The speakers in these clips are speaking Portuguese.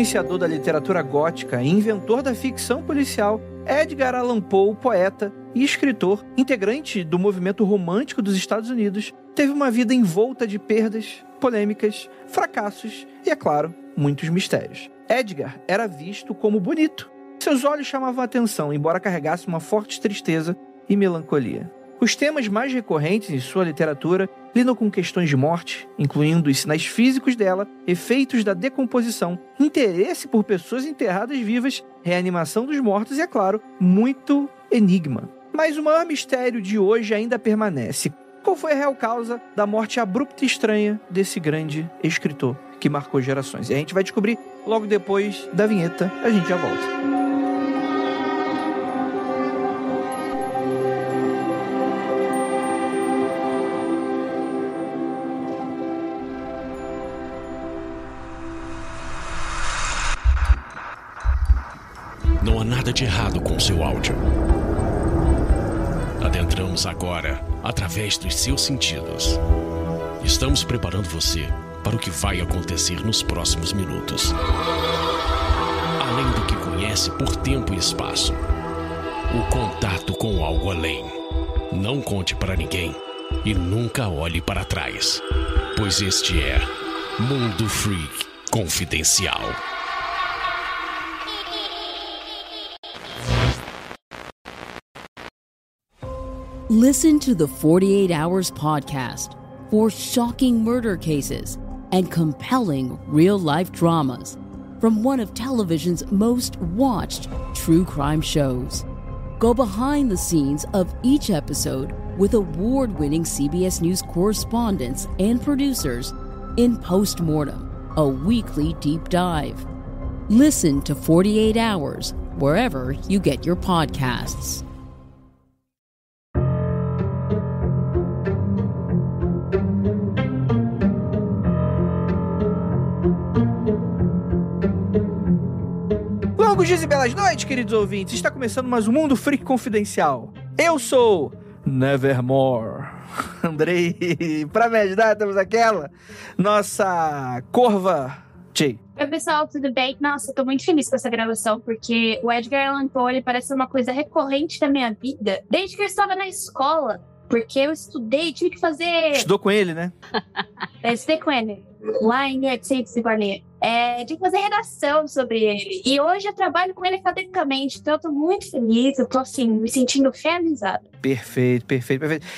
influenciador da literatura gótica e inventor da ficção policial, Edgar Allan Poe, poeta e escritor, integrante do movimento romântico dos Estados Unidos, teve uma vida envolta de perdas, polêmicas, fracassos e, é claro, muitos mistérios. Edgar era visto como bonito. Seus olhos chamavam a atenção, embora carregasse uma forte tristeza e melancolia. Os temas mais recorrentes em sua literatura lidam com questões de morte, incluindo os sinais físicos dela, efeitos da decomposição, interesse por pessoas enterradas vivas, reanimação dos mortos e, é claro, muito enigma. Mas o maior mistério de hoje ainda permanece. Qual foi a real causa da morte abrupta e estranha desse grande escritor que marcou gerações? E a gente vai descobrir logo depois da vinheta. A gente já volta. Não há nada de errado com seu áudio. Adentramos agora através dos seus sentidos. Estamos preparando você para o que vai acontecer nos próximos minutos. Além do que conhece por tempo e espaço, o contato com algo além. Não conte para ninguém e nunca olhe para trás, pois este é Mundo Freak Confidencial. Listen to the 48 Hours podcast for shocking murder cases and compelling real-life dramas from one of television's most watched true crime shows. Go behind the scenes of each episode with award-winning CBS News correspondents and producers in Postmortem, a weekly deep dive. Listen to 48 Hours wherever you get your podcasts. Longos dias e belas noites, queridos ouvintes. Está começando mais um Mundo Freak Confidencial. Eu sou Nevermore. Andrei, pra me ajudar, temos aquela nossa corva Jay. Oi, pessoal, tudo bem? Nossa, eu tô muito feliz com essa gravação, porque o Edgar Allan Poe, ele parece uma coisa recorrente da minha vida, desde que eu estava na escola, porque eu estudei, tive que fazer... Estudou com ele, né? Eu estudei com ele, lá em 1850. Tive que fazer redação sobre ele. E hoje eu trabalho com ele academicamente, então eu tô muito feliz, eu tô assim, me sentindo realizada. Perfeito.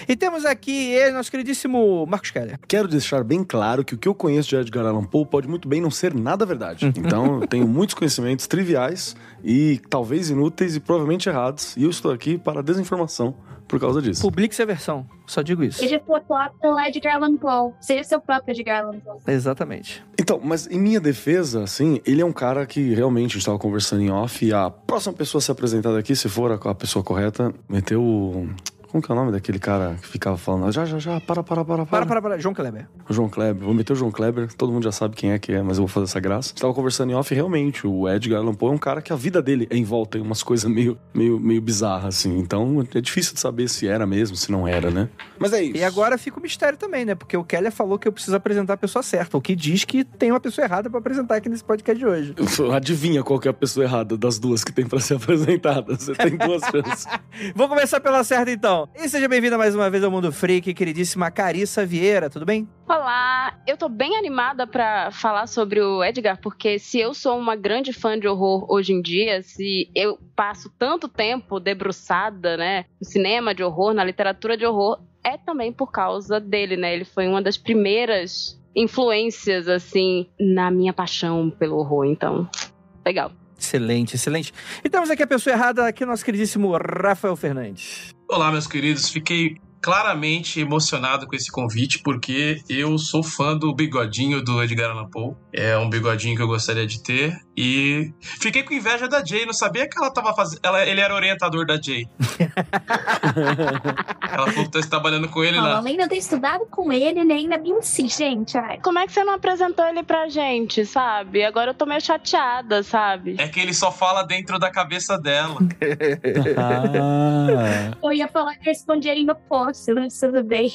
E temos aqui ele, nosso queridíssimo Marcos Keller. Quero deixar bem claro que o que eu conheço de Edgar Allan Poe pode muito bem não ser nada verdade. Então eu tenho muitos conhecimentos triviais e talvez inúteis e provavelmente errados. E eu estou aqui para a desinformação por causa disso. Publique sua versão, só digo isso. Seja sua própria Edgar Allan Poe. Seja seu próprio Edgar Allan Poe. Exatamente. Então, mas em minha defesa, assim, ele é um cara que realmente a gente estava conversando em off e a próxima pessoa a ser apresentada aqui, se for a pessoa correta, meteu o... Como que é o nome daquele cara que ficava falando? Já, para. João Kleber. O João Kleber. Vou meter o João Kleber. Todo mundo já sabe quem é, mas eu vou fazer essa graça. Estava conversando em off e realmente, o Edgar Allan Poe é um cara que a vida dele é envolta em umas coisas meio bizarras, assim. Então, é difícil de saber se era mesmo, se não era, né? Mas é isso. E agora fica o mistério também, né? Porque o Keller falou que eu preciso apresentar a pessoa certa, o que diz que tem uma pessoa errada pra apresentar aqui nesse podcast de hoje. Adivinha qual que é a pessoa errada das duas que tem pra ser apresentada. Você tem duas chances. Vou começar pela certa, então. E seja bem-vinda mais uma vez ao Mundo Freak, queridíssima Carissa Vieira, tudo bem? Olá, eu tô bem animada pra falar sobre o Edgar, porque se eu sou uma grande fã de horror hoje em dia, se eu passo tanto tempo debruçada, né, no cinema de horror, na literatura de horror, é também por causa dele, né, ele foi uma das primeiras influências, assim, na minha paixão pelo horror, então, legal. Excelente. E temos aqui a pessoa errada, aqui o nosso queridíssimo Rafael Fernandes. Olá, meus queridos. Fiquei claramente emocionado com esse convite, porque eu sou fã do bigodinho do Edgar Allan Poe. É um bigodinho que eu gostaria de ter. E fiquei com inveja da Jay. Não sabia que ela tava fazendo... Ele era orientador da Jay. Ela falou que tá trabalhando com ele lá. Além de eu ter estudado com ele ainda me insiste, gente. Ai. Como é que você não apresentou ele pra gente, sabe? Agora eu tô meio chateada, sabe? É que ele só fala dentro da cabeça dela. Eu ia falar que eu respondi ele no post, mas tudo bem.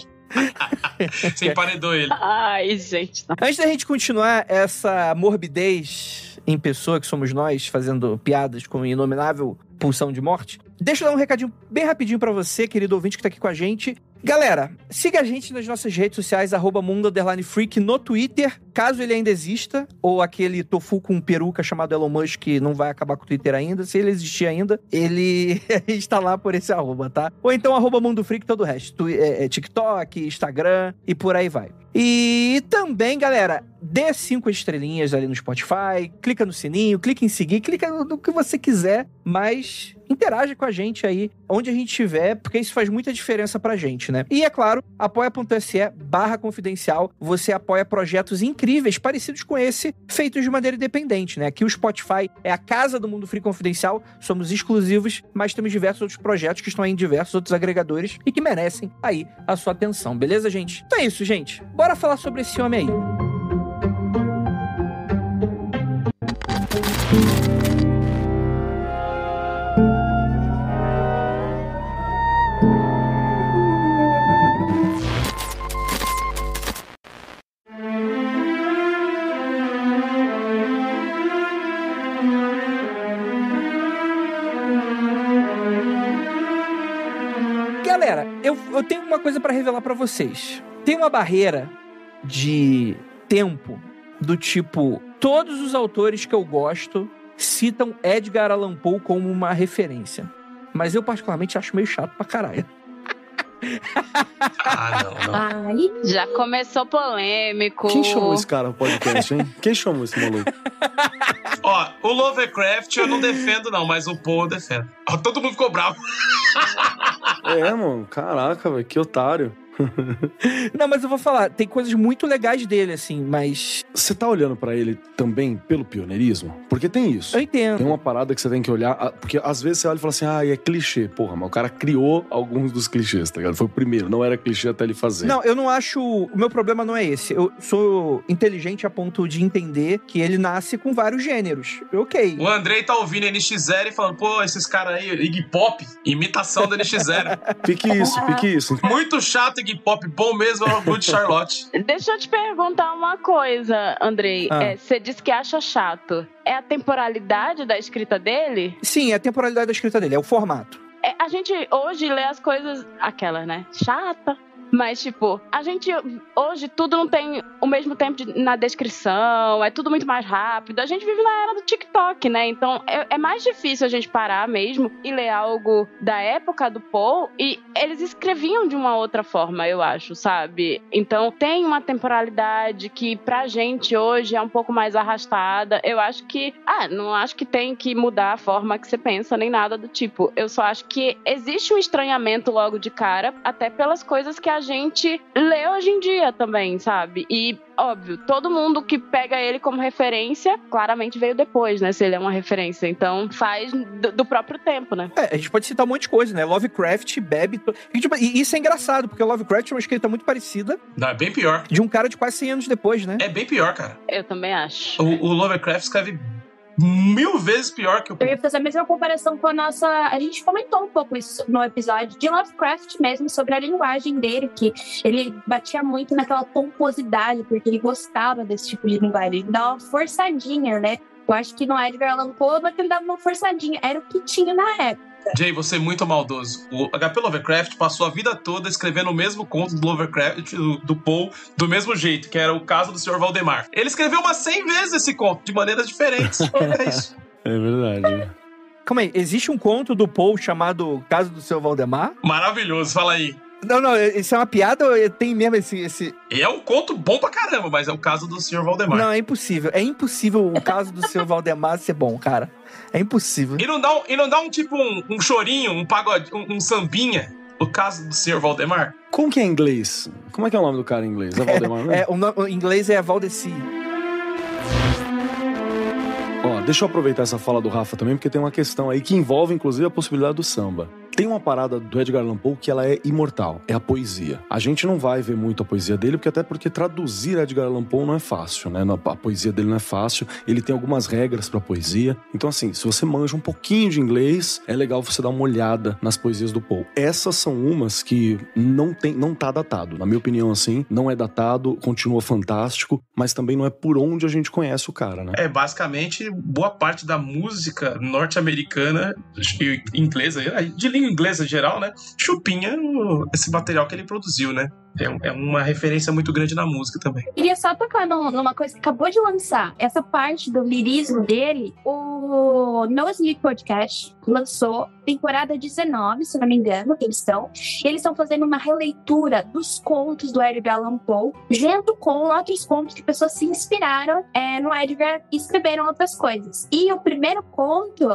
Você emparedou ele. Ai, gente. Não. Antes da gente continuar essa morbidez em pessoa, que somos nós, fazendo piadas com inominável pulsão de morte. Deixa eu dar um recadinho bem rapidinho pra você, querido ouvinte que tá aqui com a gente. Galera, siga a gente nas nossas redes sociais, @mundo_freak no Twitter, caso ele ainda exista, ou aquele tofu com peruca chamado Elon Musk não vai acabar com o Twitter ainda. Se ele existir ainda, ele está lá por esse @, tá? Ou então @mundofreak todo o resto. TikTok, Instagram e por aí vai. E também, galera, dê 5 estrelinhas ali no Spotify, clica no sininho, clica em seguir, clica no que você quiser, mas interaja com a gente aí, onde a gente estiver, porque isso faz muita diferença pra gente, né? E, é claro, apoia.se/confidencial, você apoia projetos incríveis, parecidos com esse, feitos de maneira independente, né? Aqui o Spotify é a casa do Mundo Freak Confidencial, somos exclusivos, mas temos diversos outros projetos que estão aí em diversos outros agregadores e que merecem aí a sua atenção, beleza, gente? Então é isso, gente. Bora falar sobre esse homem aí. Galera, eu tenho uma coisa pra revelar pra vocês. Tem uma barreira de tempo do tipo, todos os autores que eu gosto citam Edgar Allan Poe como uma referência. Mas eu particularmente acho meio chato pra caralho. Não. Ai, Já começou polêmico. Quem chamou esse cara no podcast, hein? Quem chamou esse maluco? Ó, o Lovecraft eu não defendo não, mas o Poe eu defendo. Ó, todo mundo ficou bravo. Mano, caraca, velho, que otário. Não, mas eu vou falar, tem coisas muito legais dele, assim, mas... Você tá olhando pra ele também pelo pioneirismo? Porque tem isso. Eu entendo. Tem uma parada que você tem que olhar, porque às vezes você olha e fala assim, é clichê. Porra, mas o cara criou alguns dos clichês, tá ligado? Foi o primeiro, não era clichê até ele fazer. Não, eu não acho... O meu problema não é esse. Eu sou inteligente a ponto de entender que ele nasce com vários gêneros. Ok. O Andrei tá ouvindo NX0 e falando, pô, esses caras aí, Iggy Pop, imitação do NX0. Fique isso. Muito chato Iggy Pop, bom mesmo é o Good Charlotte. Deixa eu te perguntar uma coisa, Andrei. Você disse que acha chato. É a temporalidade da escrita dele? Sim, é a temporalidade da escrita dele, é o formato. A gente hoje lê as coisas, aquela, né? Chata. Mas, tipo, a gente hoje tudo não tem o mesmo tempo na descrição, é tudo muito mais rápido. A gente vive na era do TikTok, né? Então é mais difícil a gente parar mesmo e ler algo da época do Poe. E eles escreviam de uma outra forma, eu acho, sabe? Então tem uma temporalidade que pra gente hoje é um pouco mais arrastada. Eu acho que, não acho que tem que mudar a forma que você pensa, nem nada do tipo. Eu só acho que existe um estranhamento logo de cara, até pelas coisas que a gente lê hoje em dia também, sabe? E, óbvio, todo mundo que pega ele como referência, claramente veio depois, né? Se ele é uma referência. Então, faz do próprio tempo, né? A gente pode citar um monte de coisa, né? Lovecraft bebe... E isso é engraçado, porque Lovecraft é uma escrita muito parecida. Não, é bem pior. De um cara de quase 100 anos depois, né? É bem pior, cara. Eu também acho. O Lovecraft escreve 1000 vezes pior que o eu ia fazer a mesma comparação com a nossa... A gente comentou um pouco isso no episódio de Lovecraft mesmo, sobre a linguagem dele, que ele batia muito naquela pomposidade, porque ele gostava desse tipo de linguagem. Ele dava uma forçadinha, né? Eu acho que no Edgar Allan Poe ele dava uma forçadinha. Era o que tinha na época. Jay, você é muito maldoso. O H.P. Lovecraft passou a vida toda escrevendo o mesmo conto do Lovecraft, do Poe, do mesmo jeito, que era o caso do Sr. Valdemar. Ele escreveu umas 100 vezes esse conto, de maneiras diferentes. É isso. É verdade. Calma aí, existe um conto do Poe chamado Caso do Sr. Valdemar? Maravilhoso, fala aí. Não, isso é uma piada ou tem mesmo esse... E é um conto bom pra caramba, mas é o caso do Sr. Valdemar. Não, é impossível. É impossível o caso do Sr. Valdemar ser bom, cara. É impossível. E não dá um tipo um chorinho, um pagode, um sambinha, o caso do Sr. Valdemar? Como que é em inglês? Como é que é o nome do cara em inglês? É Valdemar, né? O inglês é Valdeci. Ó, deixa eu aproveitar essa fala do Rafa também, porque tem uma questão aí que envolve, inclusive, a possibilidade do samba. Tem uma parada do Edgar Allan Poe que ela é imortal, é a poesia. A gente não vai ver muito a poesia dele, até porque traduzir Edgar Allan Poe não é fácil, né? A poesia dele não é fácil, ele tem algumas regras pra poesia. Então assim, se você manja um pouquinho de inglês, é legal você dar uma olhada nas poesias do Poe. Essas são umas que não tá datado. Na minha opinião, assim, não é datado, continua fantástico, mas também não é por onde a gente conhece o cara, né? Basicamente, boa parte da música norte-americana e inglesa, de língua inglesa em geral, né, chupinha esse material que ele produziu, né? É uma referência muito grande na música também. Queria só tocar numa coisa que acabou de lançar. Essa parte do lirismo dele, o No Sneak Podcast lançou temporada 19, se não me engano, que eles estão. E eles estão fazendo uma releitura dos contos do Edgar Allan Poe, junto com outros contos que pessoas se inspiraram no Edgar e escreveram outras coisas. E o primeiro conto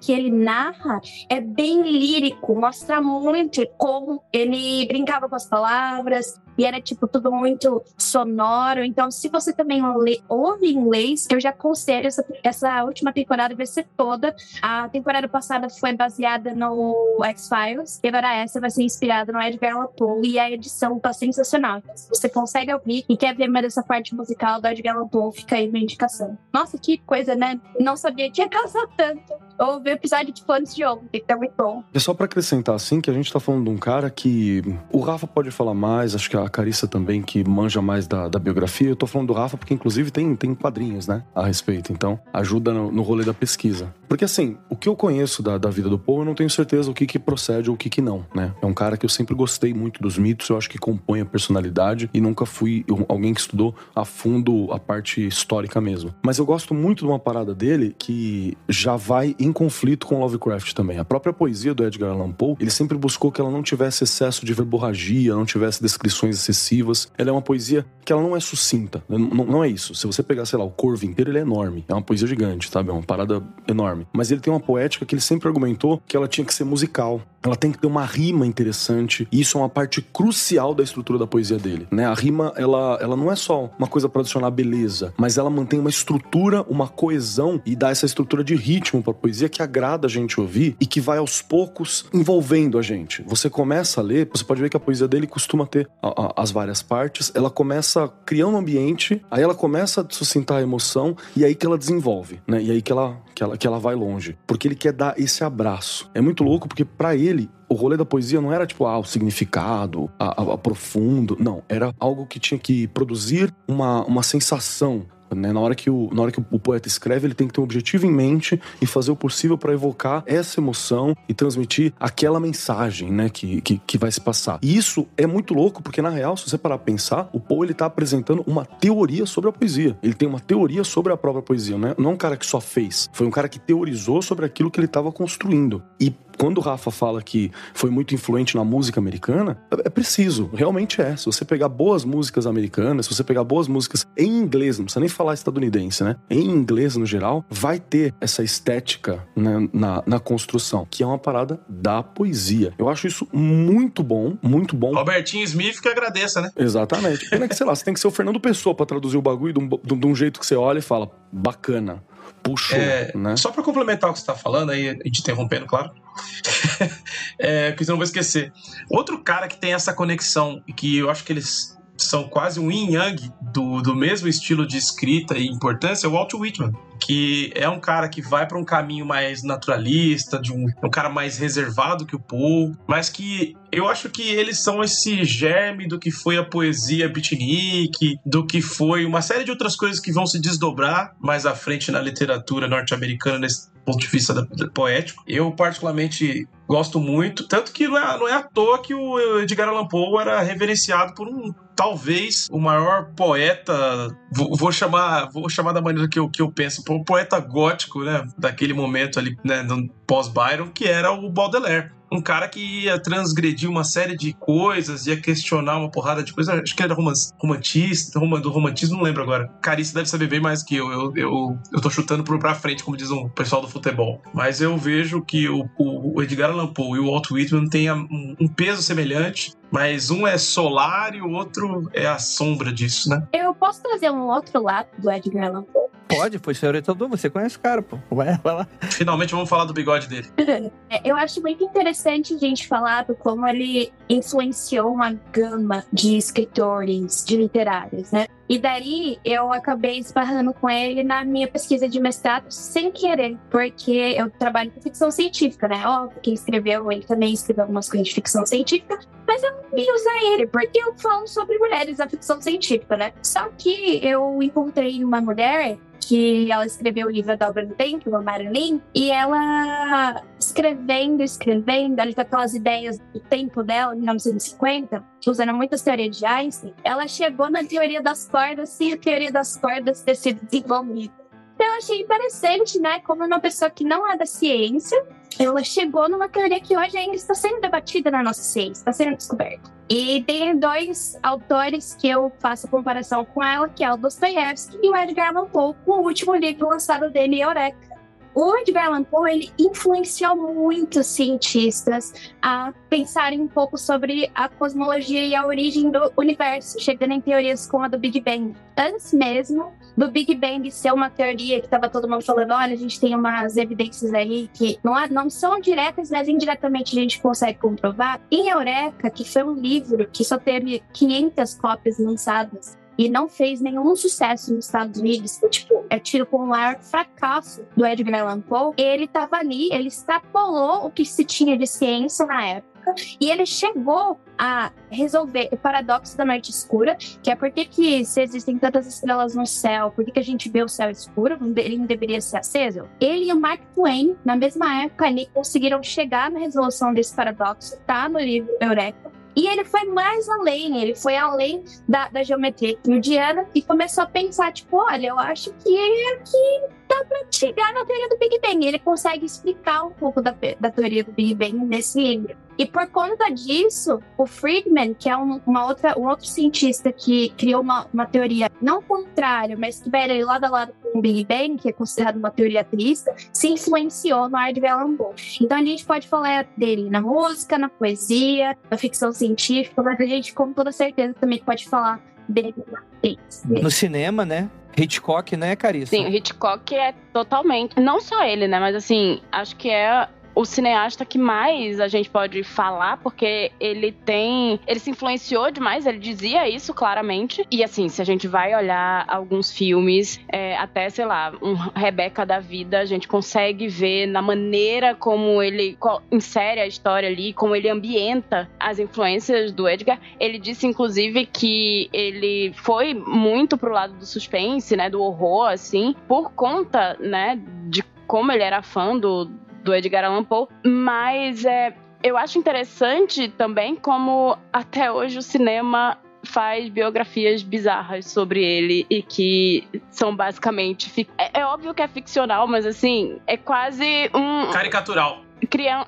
que ele narra é bem lírico, mostra muito como ele brincava com as palavras, e era, tipo, tudo muito sonoro. Então, se você também ouve inglês, eu já aconselho essa última temporada vai ser toda. A temporada passada foi baseada no X-Files, e agora essa vai ser inspirada no Edgar Allan Poe, e a edição tá sensacional. Então, se você consegue ouvir e quer ver mais dessa parte musical do Edgar Allan Poe, fica aí minha indicação. Nossa, que coisa, né? Não sabia que ia causar tanto. Ouvi o episódio de Planos de Ontem, que tá muito bom. É só pra acrescentar, assim, que a gente tá falando de um cara que... O Rafa pode falar mais, acho que a Carissa também, que manja mais da biografia. Eu tô falando do Rafa porque, inclusive, tem quadrinhos, né, a respeito. Então, ajuda no rolê da pesquisa. Porque, assim, o que eu conheço da vida do Poe, eu não tenho certeza o que procede ou o que não, né? É um cara que eu sempre gostei muito dos mitos, eu acho que compõe a personalidade e nunca fui alguém que estudou a fundo a parte histórica mesmo. Mas eu gosto muito de uma parada dele que já vai em conflito com Lovecraft também. A própria poesia do Edgar Allan Poe, ele sempre buscou que ela não tivesse excesso de verborragia, não tivesse descrições excessivas. Ela é uma poesia que ela não é sucinta. Não é isso. Se você pegar, sei lá, o Corvo inteiro, ele é enorme. É uma poesia gigante, sabe? É uma parada enorme. Mas ele tem uma poética que ele sempre argumentou que ela tinha que ser musical. Ela tem que ter uma rima interessante. E isso é uma parte crucial da estrutura da poesia dele, né? A rima, ela não é só uma coisa pra adicionar beleza, mas ela mantém uma estrutura, uma coesão e dá essa estrutura de ritmo pra poesia que agrada a gente ouvir e que vai aos poucos envolvendo a gente. Você começa a ler, você pode ver que a poesia dele costuma ter as várias partes, ela começa criando um ambiente, aí ela começa a suscitar a emoção e aí que ela desenvolve, né? E aí que ela vai longe. Porque ele quer dar esse abraço. É muito louco porque pra ele, o rolê da poesia não era tipo, o significado, a profundo. Não, era algo que tinha que produzir uma sensação. Né? Na hora que o poeta escreve, ele tem que ter um objetivo em mente e fazer o possível para evocar essa emoção e transmitir aquela mensagem, né, que vai se passar. E isso é muito louco, porque na real, se você parar pra pensar, o Poe, ele tá apresentando uma teoria sobre a poesia. Ele tem uma teoria sobre a própria poesia, né? Não é um cara que só fez, foi um cara que teorizou sobre aquilo que ele estava construindo. E quando o Rafa fala que foi muito influente na música americana, é preciso, realmente é. Se você pegar boas músicas americanas, se você pegar boas músicas em inglês, não precisa nem falar estadunidense, né? Em inglês, no geral, vai ter essa estética, né, na construção, que é uma parada da poesia. Eu acho isso muito bom, muito bom. Robertinho Smith que agradeça, né? Exatamente. Pena que, sei lá, você tem que ser o Fernando Pessoa pra traduzir o bagulho de um jeito que você olha e fala, bacana. Puxou, né? Só pra complementar o que você tá falando, aí, te interrompendo, claro. Que eu não vou esquecer. Outro cara que tem essa conexão, e que eu acho que eles são quase um yin yang do mesmo estilo de escrita e importância, é o Walt Whitman, que é um cara que vai para um caminho mais naturalista, um cara mais reservado que o Poe, mas que eu acho que eles são esse germe do que foi a poesia beatnik, do que foi uma série de outras coisas que vão se desdobrar mais à frente na literatura norte-americana nesse ponto de vista poético. Eu particularmente gosto muito, tanto que não é à toa que o Edgar Allan Poe era reverenciado por talvez o maior poeta, vou chamar da maneira que eu penso, um poeta gótico, né, daquele momento ali, né, pós-Byron, que era o Baudelaire. Um cara que ia transgredir uma série de coisas, ia questionar uma porrada de coisas. Acho que ele era romantista, do romantismo, não lembro agora. Carissa deve saber bem mais que eu tô chutando pra frente, como diz o pessoal do futebol. Mas eu vejo que o Edgar Allan Poe e o Walt Whitman têm um peso semelhante, mas um é solar e o outro é a sombra disso, né? Eu posso trazer um outro lado do Edgar Allan Poe? Pode, foi seu orientador, você conhece o cara, pô. Vai lá. Finalmente vamos falar do bigode dele. Eu acho muito interessante a gente falar do como ele influenciou uma gama de escritores, de literários, né? E daí eu acabei esbarrando com ele na minha pesquisa de mestrado sem querer, porque eu trabalho com ficção científica, né? Óbvio, quem escreveu, ele também escreveu algumas coisas de ficção científica, mas eu não ia usar ele, porque eu falo sobre mulheres na ficção científica, né? Só que eu encontrei uma mulher que ela escreveu o livro A Dobra do Tempo, a Marilyn, e ela escrevendo, ela com aquelas ideias do tempo dela, em 1950, usando muitas teorias de Einstein, ela chegou na teoria das cordas sem a teoria das cordas ter sido desenvolvida. Então eu achei interessante, né, como uma pessoa que não é da ciência, ela chegou numa teoria que hoje ainda está sendo debatida na nossa ciência, está sendo descoberta. E tem 2 autores que eu faço comparação com ela, que é o Dostoiévski e o Edgar Allan Poe, o último livro lançado dele, Eureka. O Edgar Allan Poe, ele influenciou muitos cientistas a pensarem um pouco sobre a cosmologia e a origem do universo, chegando em teorias como a do Big Bang. Antes mesmo do Big Bang ser uma teoria que estava todo mundo falando, olha, a gente tem umas evidências aí que não são diretas, mas indiretamente a gente consegue comprovar. Em Eureka, que foi um livro que só teve 500 cópias lançadas, e não fez nenhum sucesso nos Estados Unidos, é tido como o maior fracasso do Edgar Allan Poe. Ele estava ali, ele extrapolou o que se tinha de ciência na época, e ele chegou a resolver o paradoxo da noite escura, que é por que se existem tantas estrelas no céu, por que a gente vê o céu escuro, ele não deveria ser aceso? Ele e o Mark Twain, na mesma época ali, conseguiram chegar na resolução desse paradoxo, tá no livro Eureka. E ele foi mais além, ele foi além da geometria euclidiana e começou a pensar, olha, eu acho que aqui dá pra chegar na teoria do Big Bang. Ele consegue explicar um pouco da teoria do Big Bang nesse livro. E por conta disso, o Friedman, que é um outro cientista que criou uma teoria não contrária, mas que vai ali lado a lado com o Big Bang, que é considerado uma teoria ateísta, se influenciou no Edgar Allan Poe. Então a gente pode falar dele na música, na poesia, na ficção científica, mas a gente com toda certeza também pode falar dele no cinema, né? Hitchcock, né, Carissa? Sim, o Hitchcock é totalmente... Não só ele, né? Mas assim, acho que é o cineasta que mais a gente pode falar, porque ele se influenciou demais, ele dizia isso claramente. E assim, se a gente vai olhar alguns filmes, até, sei lá, um Rebecca da vida, a gente consegue ver na maneira como ele insere a história ali, como ele ambienta as influências do Edgar. Ele disse, inclusive, que ele foi muito pro lado do suspense, né, do horror, assim, por conta, né, de como ele era fã do Edgar Allan Poe, mas eu acho interessante também como até hoje o cinema faz biografias bizarras sobre ele e que são basicamente... É óbvio que é ficcional, mas assim, é quase um... caricatural.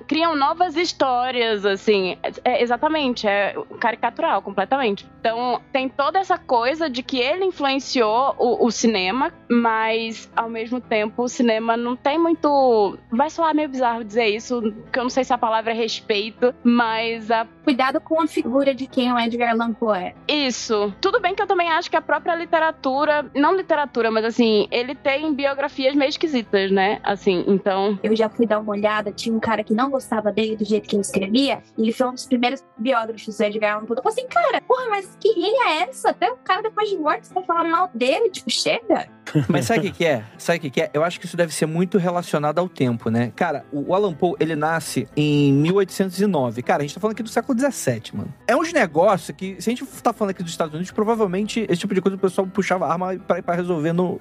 Criam novas histórias, assim, exatamente, é caricatural, completamente. Então, tem toda essa coisa de que ele influenciou o cinema, mas, ao mesmo tempo, o cinema não tem muito... Vai soar meio bizarro dizer isso, porque eu não sei se a palavra é respeito, mas cuidado com a figura de quem o Edgar Allan Poe é. Isso. Tudo bem que eu também acho que a própria literatura, não literatura, mas assim, ele tem biografias meio esquisitas, né? Assim, então... Eu já fui dar uma olhada, tinha um cara que não gostava dele do jeito que ele escrevia, e ele foi um dos primeiros biógrafos do Edgar Allan Poe. Eu falei assim, cara, porra, mas que linha é essa? Até o cara depois de morto, você vai falar mal dele, chega. Mas sabe o que é? Eu acho que isso deve ser muito relacionado ao tempo, né? Cara, o Allan Poe, ele nasce em 1809. Cara, a gente tá falando aqui do século 17, mano. É uns negócios que, se a gente tá falando aqui dos Estados Unidos, provavelmente esse tipo de coisa o pessoal puxava a arma pra resolver no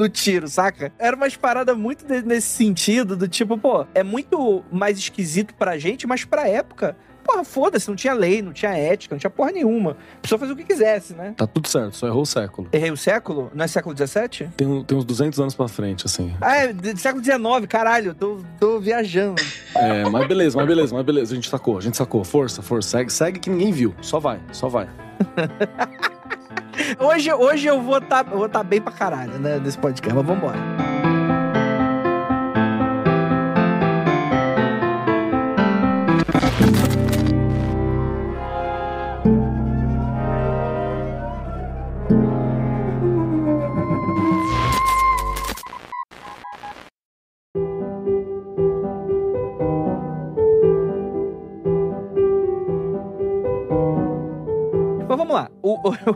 tiro, saca? Era umas paradas muito nesse sentido, do tipo, pô, é muito mais esquisito pra gente, mas pra época... Porra, foda-se, não tinha lei, não tinha ética, não tinha porra nenhuma. A pessoa fazia o que quisesse, né? Tá tudo certo, só errou o século. Errei o século? Não é século XVII? Tem uns 200 anos pra frente, assim. Ah, é século XIX, caralho, tô viajando. Mas beleza. A gente sacou. Força. Segue que ninguém viu. Só vai. Hoje eu vou tá bem pra caralho, né, nesse podcast, mas vambora. vamos lá.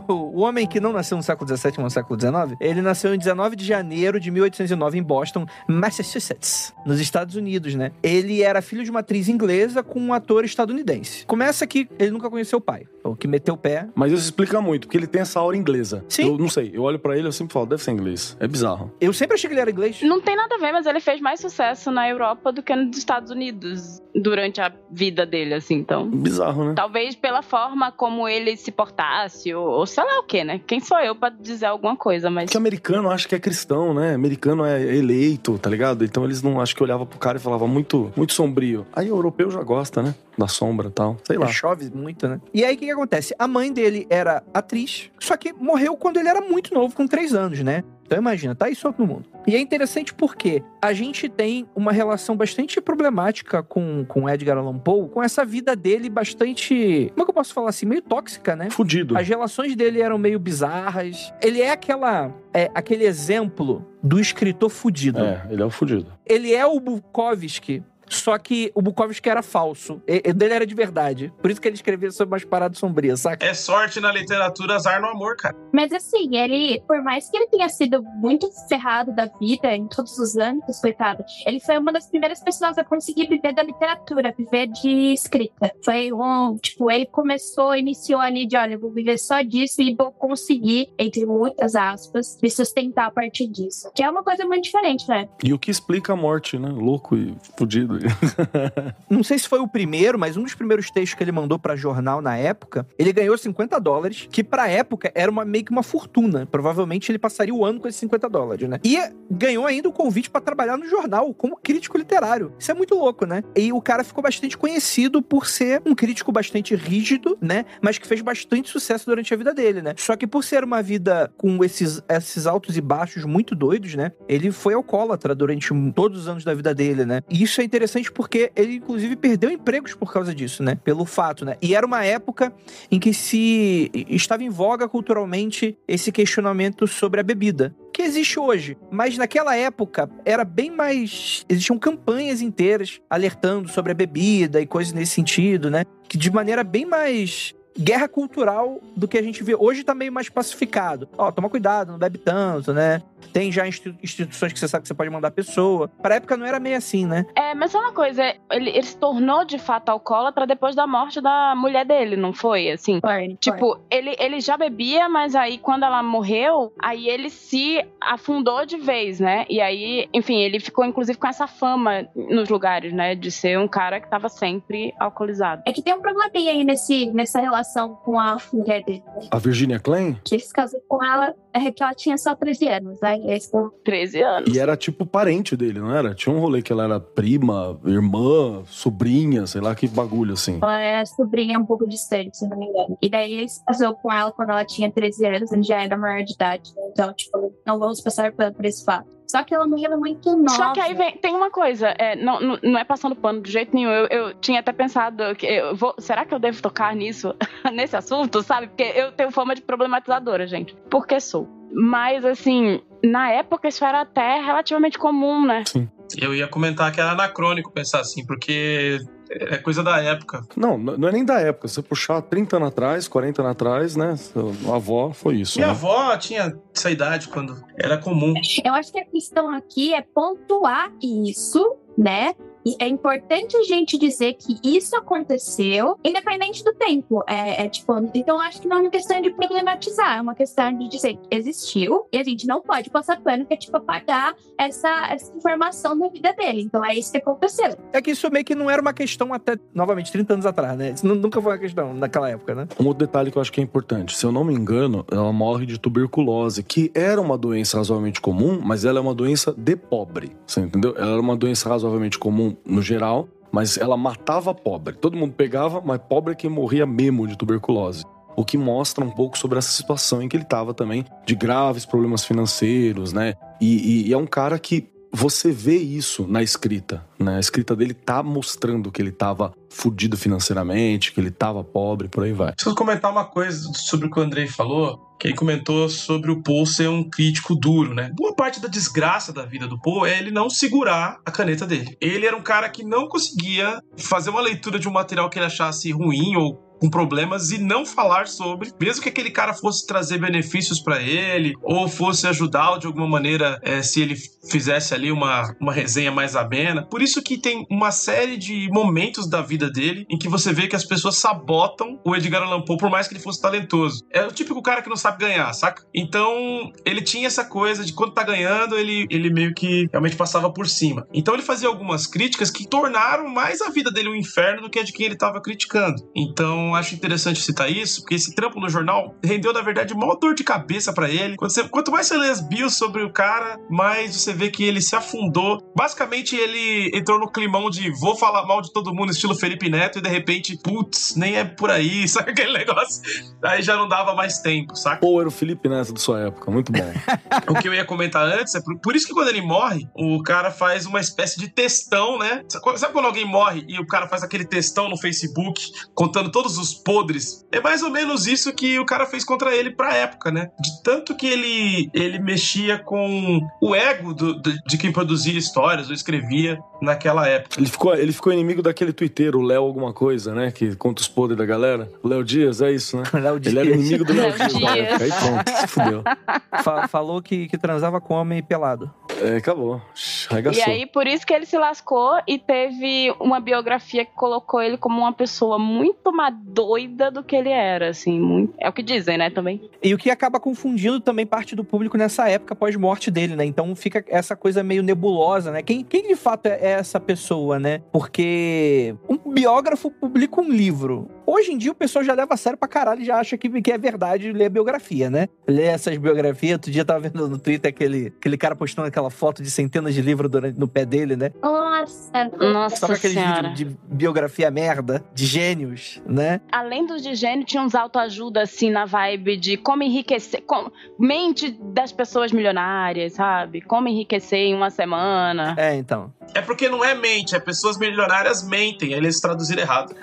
O homem que não nasceu no século XVII, mas no século XIX, ele nasceu em 19 de janeiro de 1809 em Boston, Massachusetts, nos Estados Unidos, né? Ele era filho de uma atriz inglesa com um ator estadunidense. Começa que ele nunca conheceu o pai, o que meteu o pé. Mas isso explica muito, porque ele tem essa aura inglesa. Sim. Eu não sei, eu olho pra ele e eu sempre falo, deve ser inglês. É bizarro. Eu sempre achei que ele era inglês. Não tem nada a ver, mas ele fez mais sucesso na Europa do que nos Estados Unidos durante a vida dele, assim, então. Bizarro, né? Talvez pela forma como ele se portasse, ou sei lá o que, né? Quem sou eu pra dizer alguma coisa, mas... Porque americano acha que é cristão, né? Americano é eleito, tá ligado? Então eles não acham que olhava pro cara e falava muito, muito sombrio. Aí o europeu já gosta, né? Da sombra e tal. Sei lá. Chove muito, né? E aí, o que acontece? A mãe dele era atriz, só que morreu quando ele era muito novo, com 3 anos, né? Então imagina, tá aí solto no mundo. E é interessante porque a gente tem uma relação bastante problemática com Edgar Allan Poe, com essa vida dele bastante... Como é que eu posso falar assim? Meio tóxica, né? Fudido. As relações dele eram meio bizarras. Ele é aquele exemplo do escritor fudido. Ele é o fudido. Ele é o Bukowski, só que o Bukowski era falso. O dele era de verdade. Por isso que ele escrevia sobre umas paradas sombrias, saca? É sorte na literatura, azar no amor, cara. Mas assim, ele, por mais que ele tenha sido muito ferrado da vida em todos os âmbitos, coitado, ele foi uma das primeiras pessoas a conseguir viver da literatura, viver de escrita. Foi ele iniciou ali de, olha, eu vou viver só disso e vou conseguir, entre muitas aspas, me sustentar a partir disso. Que é uma coisa muito diferente, né? E o que explica a morte, né? Louco e fudido. Não sei se foi o primeiro, mas um dos primeiros textos que ele mandou pra jornal na época, ele ganhou $50, que pra época era meio que uma fortuna. Provavelmente ele passaria o ano com esses $50, né? E ganhou ainda o convite pra trabalhar no jornal como crítico literário. Isso é muito louco, né? E o cara ficou bastante conhecido por ser um crítico bastante rígido, né? Mas que fez bastante sucesso durante a vida dele, né? Só que por ser uma vida com esses altos e baixos muito doidos, né? Ele foi alcoólatra durante todos os anos da vida dele, né? E isso é interessante porque ele, inclusive, perdeu empregos por causa disso, né? Pelo fato, né? E era uma época em que estava em voga culturalmente esse questionamento sobre a bebida, que existe hoje. Mas naquela época era bem mais... Existiam campanhas inteiras alertando sobre a bebida e coisas nesse sentido, né? Que de maneira bem mais... guerra cultural do que a gente vê. Hoje tá meio mais pacificado. Toma cuidado, não bebe tanto, né? Tem já instituições que você sabe que você pode mandar a pessoa. Pra época não era meio assim, né? Mas só uma coisa, ele se tornou de fato alcoólatra depois da morte da mulher dele, não foi? Assim, tipo, ele já bebia, mas aí quando ela morreu, aí ele se afundou de vez, né? E aí, enfim, ele ficou inclusive com essa fama nos lugares, né? De ser um cara que tava sempre alcoolizado. É que tem um probleminha aí nessa relação com a mulher dele. A Virginia Klein? Que ele se casou com ela, que ela tinha só 13 anos, né? 13 anos. E era tipo parente dele, não era? Tinha um rolê que ela era prima, irmã, sobrinha, sei lá que bagulho assim. Ela era sobrinha um pouco distante, se não me engano. E daí ele se casou com ela quando ela tinha 13 anos, ele já era maior de idade. Então, tipo, não vamos passar por esse fato. Só que ela morreu muito nova. Só que aí tem uma coisa, não é passando pano de jeito nenhum. Eu tinha até pensado que será que eu devo tocar nisso, nesse assunto, sabe? Porque eu tenho fama de problematizadora, gente. Porque sou. Mas, assim, na época isso era até relativamente comum, né? Sim. Eu ia comentar que era anacrônico pensar assim, porque é coisa da época. Não é nem da época. Se você puxar 30 anos atrás, 40 anos atrás, né? A avó foi isso. Minha avó tinha essa idade quando era comum. Eu acho que a questão aqui é pontuar isso, né? E é importante a gente dizer que isso aconteceu, independente do tempo. Então eu acho que não é uma questão de problematizar, é uma questão de dizer que existiu e a gente não pode passar pano, que é tipo apagar essa informação da vida dele. Então é isso que aconteceu. É que isso meio que não era uma questão até, novamente, 30 anos atrás, né? Isso nunca foi uma questão naquela época, né? Um outro detalhe que eu acho que é importante, se eu não me engano, ela morre de tuberculose, que era uma doença razoavelmente comum, mas ela é uma doença de pobre, você entendeu? Ela era uma doença razoavelmente comum no geral, mas ela matava pobre. Todo mundo pegava, mas pobre é quem morria mesmo de tuberculose. O que mostra um pouco sobre essa situação em que ele estava também, de graves problemas financeiros, né? E é um cara que você vê isso na escrita, né? A escrita dele tá mostrando que ele tava fudido financeiramente, que ele tava pobre, por aí vai. Preciso comentar uma coisa sobre o que o Andrei falou, que ele comentou sobre o Poe ser um crítico duro, né? Boa parte da desgraça da vida do Poe é ele não segurar a caneta dele. Ele era um cara que não conseguia fazer uma leitura de um material que ele achasse ruim ou com problemas e não falar sobre, mesmo que aquele cara fosse trazer benefícios pra ele, ou fosse ajudá-lo de alguma maneira, se ele fizesse ali uma resenha mais amena. Por isso que tem uma série de momentos da vida dele em que você vê que as pessoas sabotam o Edgar Allan Poe, por mais que ele fosse talentoso. É o típico cara que não sabe ganhar, saca? Então, ele tinha essa coisa de quando tá ganhando, ele meio que realmente passava por cima. Então, ele fazia algumas críticas que tornaram mais a vida dele um inferno do que a de quem ele tava criticando. Então, acho interessante citar isso, porque esse trampo no jornal rendeu, na verdade, maior dor de cabeça pra ele. Quanto mais você lê as bios sobre o cara, mais você vê que ele se afundou. Basicamente, ele entrou no climão de vou falar mal de todo mundo, estilo Felipe Neto, e de repente, putz, nem é por aí, sabe aquele negócio? Aí já não dava mais tempo, saca? Pô, era o Felipe Neto da sua época, muito bom. O que eu ia comentar antes é por isso que quando ele morre, o cara faz uma espécie de textão, né? Sabe quando alguém morre e o cara faz aquele textão no Facebook, contando todos os podres? É mais ou menos isso que o cara fez contra ele pra época, né? De tanto que ele mexia com o ego de quem produzia histórias ou escrevia naquela época. Ele ficou inimigo daquele twitteiro, o Léo alguma coisa, né? Que conta os podres da galera. O Léo Dias, é isso, né? Léo Dias. Ele era inimigo do Léo Léo Dias. Né? Aí pronto, se fudeu. Falou que transava com homem pelado. Acabou. Arregaçou. E aí, por isso que ele se lascou e teve uma biografia que colocou ele como uma pessoa muito mais doida do que ele era, assim, muito... É o que dizem, né, também. E o que acaba confundindo também parte do público nessa época pós-morte dele, né? Então fica essa coisa meio nebulosa, né? Quem de fato é essa pessoa, né? Porque um biógrafo publica um livro. Hoje em dia o pessoal já leva a sério pra caralho e já acha que é verdade ler a biografia, né? Ler essas biografias. Outro dia eu tava vendo no Twitter aquele cara postando aquela foto de centenas de livros no pé dele, né? Nossa Sabe aqueles senhora. vídeos de biografia merda, de gênios, né? Além dos de gênio, tinha uns autoajuda, assim, na vibe de como enriquecer, mente das pessoas milionárias, sabe? Como enriquecer em uma semana. Então. É porque não é mente, é pessoas milionárias mentem, aí eles traduziram errado.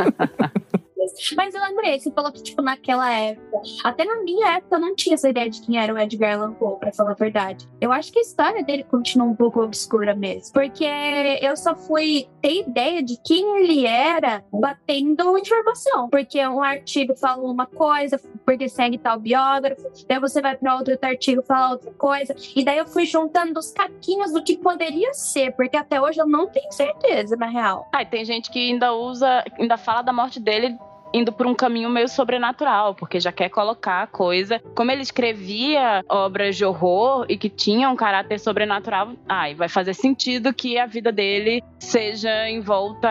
Mas eu lembrei, você falou que, tipo, naquela época, até na minha época, eu não tinha essa ideia de quem era o Edgar Allan Poe, pra falar a verdade. Eu acho que a história dele continua um pouco obscura mesmo, porque eu só fui ter ideia de quem ele era batendo informação, porque um artigo fala uma coisa, porque segue tal biógrafo, daí você vai pra outro artigo e fala outra coisa, e daí eu fui juntando os caquinhos do que poderia ser, porque até hoje eu não tenho certeza, na real. Ah, e tem gente que ainda fala da morte dele indo por um caminho meio sobrenatural, porque já quer colocar a coisa. Como ele escrevia obras de horror e que tinham um caráter sobrenatural, vai fazer sentido que a vida dele seja envolta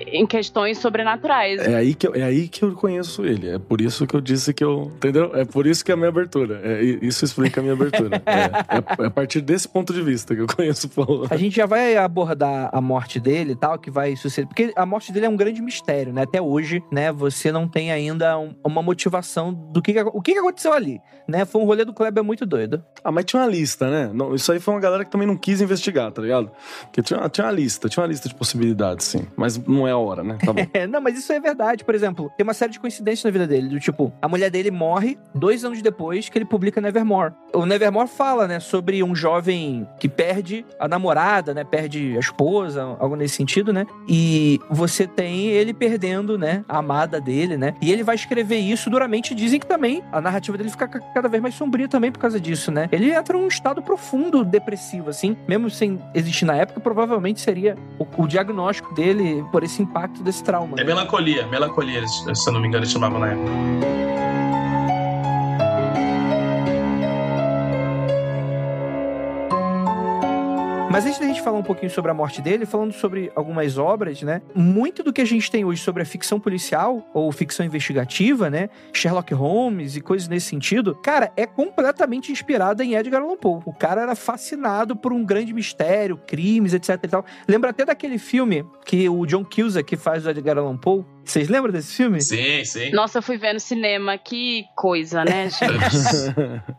em questões sobrenaturais. É aí que eu conheço ele. É por isso que eu disse que eu... Entendeu? É por isso que é a minha abertura. Isso explica a minha abertura. É a partir desse ponto de vista que eu conheço o Paulo. A gente já vai abordar a morte dele e tal, que vai suceder. Porque a morte dele é um grande mistério, né? Até hoje, né? Você não tem ainda uma motivação do o que aconteceu ali, né? Foi um rolê do Kleber muito doido. Mas tinha uma lista, né? Não, isso aí foi uma galera que também não quis investigar, tá ligado? Porque tinha uma lista de possibilidades, sim. Mas não é a hora, né? Tá bom. Não, mas isso é verdade. Por exemplo, tem uma série de coincidências na vida dele, do tipo, a mulher dele morre 2 anos depois que ele publica Nevermore. O Nevermore fala, né, sobre um jovem que perde a namorada, né? Perde a esposa, algo nesse sentido, né? E você tem ele perdendo, né, a amada dele, né? E ele vai escrever isso duramente. Dizem que também a narrativa dele fica cada vez mais sombria também por causa disso, né? Ele entra num estado profundo, depressivo, assim. Mesmo sem existir na época, provavelmente seria o diagnóstico dele por esse impacto desse trauma. É melancolia, se eu não me engano, eles chamavam na época. Mas antes da gente falar um pouquinho sobre a morte dele, falando sobre algumas obras, né? Muito do que a gente tem hoje sobre a ficção policial ou ficção investigativa, né? Sherlock Holmes e coisas nesse sentido, cara, é completamente inspirada em Edgar Allan Poe. O cara era fascinado por um grande mistério, crimes, etc e tal. Lembra até daquele filme que o John Cusack faz do Edgar Allan Poe? Vocês lembram desse filme? Sim, sim. Nossa, eu fui ver no cinema. Que coisa, né, gente?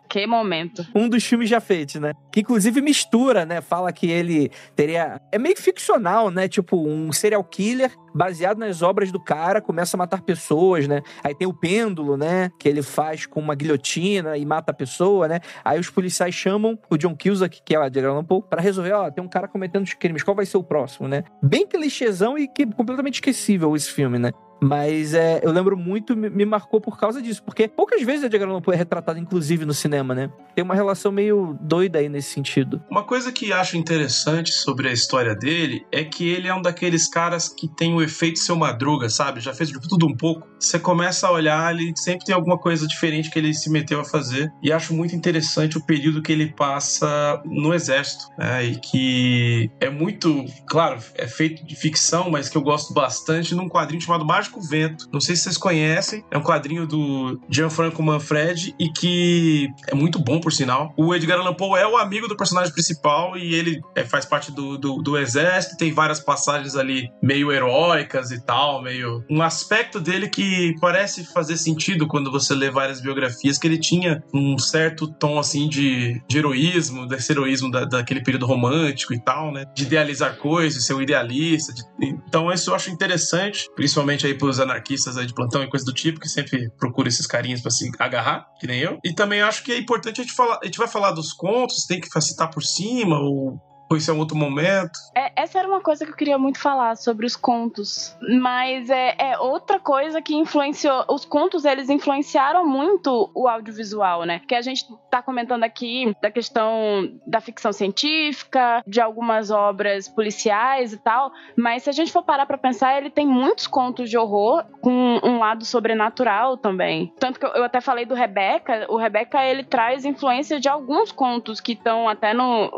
Que momento. Um dos filmes já feitos, né? Que inclusive mistura, né? Fala que ele teria... É meio ficcional, né? Tipo, um serial killer baseado nas obras do cara, começa a matar pessoas, né? Aí tem o pêndulo, né? Que ele faz com uma guilhotina e mata a pessoa, né? Aí os policiais chamam o John Cusack, que é o Edgar Allan Poe, pra resolver, tem um cara cometendo os crimes, qual vai ser o próximo, né? Bem clichêzão e completamente esquecível esse filme, né? Mas eu lembro muito, me marcou por causa disso. Porque poucas vezes Edgar Allan Poe é retratado, inclusive, no cinema, né? Tem uma relação meio doida aí nesse sentido. Uma coisa que acho interessante sobre a história dele é que ele é um daqueles caras que tem o efeito Seu Madruga, sabe? Já fez de tudo um pouco. Você começa a olhar, ele sempre tem alguma coisa diferente que ele se meteu a fazer. E acho muito interessante o período que ele passa no exército, né? E que é muito, claro, é feito de ficção, mas que eu gosto bastante, num quadrinho chamado Mágico Vento. Não sei se vocês conhecem, é um quadrinho do Gianfranco Manfredi e que é muito bom, por sinal. O Edgar Allan Poe é o amigo do personagem principal e ele faz parte do exército, tem várias passagens ali meio heróicas e tal, meio... Um aspecto dele que parece fazer sentido quando você lê várias biografias, que ele tinha um certo tom, assim, de heroísmo, desse heroísmo daquele período romântico e tal, né? De idealizar coisas, ser um idealista. Então isso eu acho interessante, principalmente aí pros anarquistas aí de plantão e coisa do tipo, que sempre procuram esses carinhas pra se agarrar, que nem eu. E também acho que é importante a gente vai falar dos contos, tem que citar por cima, ou isso é um outro momento. Essa era uma coisa que eu queria muito falar sobre os contos, mas é outra coisa que influenciou. Os contos, eles influenciaram muito o audiovisual, né? Que a gente tá comentando aqui da questão da ficção científica, de algumas obras policiais e tal, mas se a gente for parar pra pensar, ele tem muitos contos de horror com um lado sobrenatural também. Tanto que eu até falei do Rebecca. O Rebecca, ele traz influência de alguns contos que estão até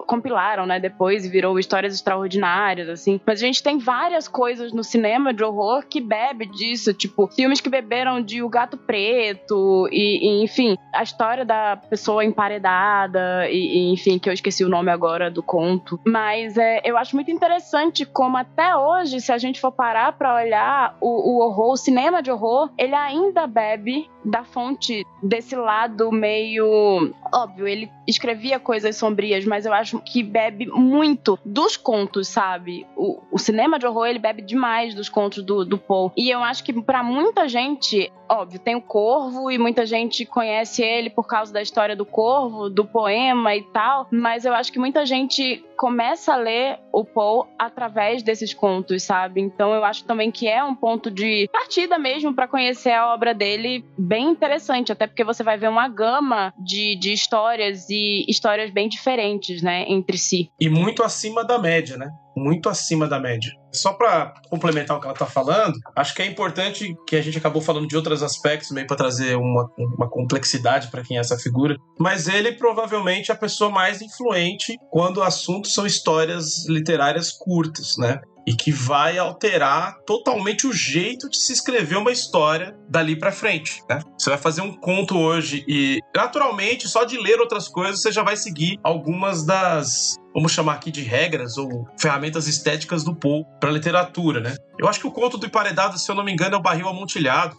compilaram, né? Depois virou Histórias Extraordinárias, assim. Mas a gente tem várias coisas no cinema de horror que bebe disso, tipo, filmes que beberam de O Gato Preto e enfim, a história da pessoa emparedada e enfim, que eu esqueci o nome agora do conto. Mas eu acho muito interessante como até hoje, se a gente for parar pra olhar o horror, o cinema de horror, ele ainda bebe da fonte desse lado meio... Óbvio, ele escrevia coisas sombrias, mas eu acho que bebe muito dos contos, sabe? O cinema de horror, ele bebe demais dos contos do Poe. E eu acho que pra muita gente, óbvio, tem o Corvo e muita gente conhece ele por causa da história do Corvo, do poema e tal, mas eu acho que muita gente começa a ler o Poe através desses contos, sabe? Então eu acho também que é um ponto de partida mesmo pra conhecer a obra dele bem interessante, até porque você vai ver uma gama de histórias e histórias bem diferentes, né, entre si. E muito acima da média, né? Muito acima da média. Só para complementar o que ela tá falando, acho que é importante que a gente acabou falando de outros aspectos meio para trazer uma complexidade para quem é essa figura, mas ele provavelmente é a pessoa mais influente quando o assunto são histórias literárias curtas, né? E que vai alterar totalmente o jeito de se escrever uma história dali pra frente, né? Você vai fazer um conto hoje e, naturalmente, só de ler outras coisas, você já vai seguir algumas das, vamos chamar aqui de regras ou ferramentas estéticas do Poe pra literatura, né? Eu acho que o conto do Emparedado, se eu não me engano, é o Barril Amontilhado,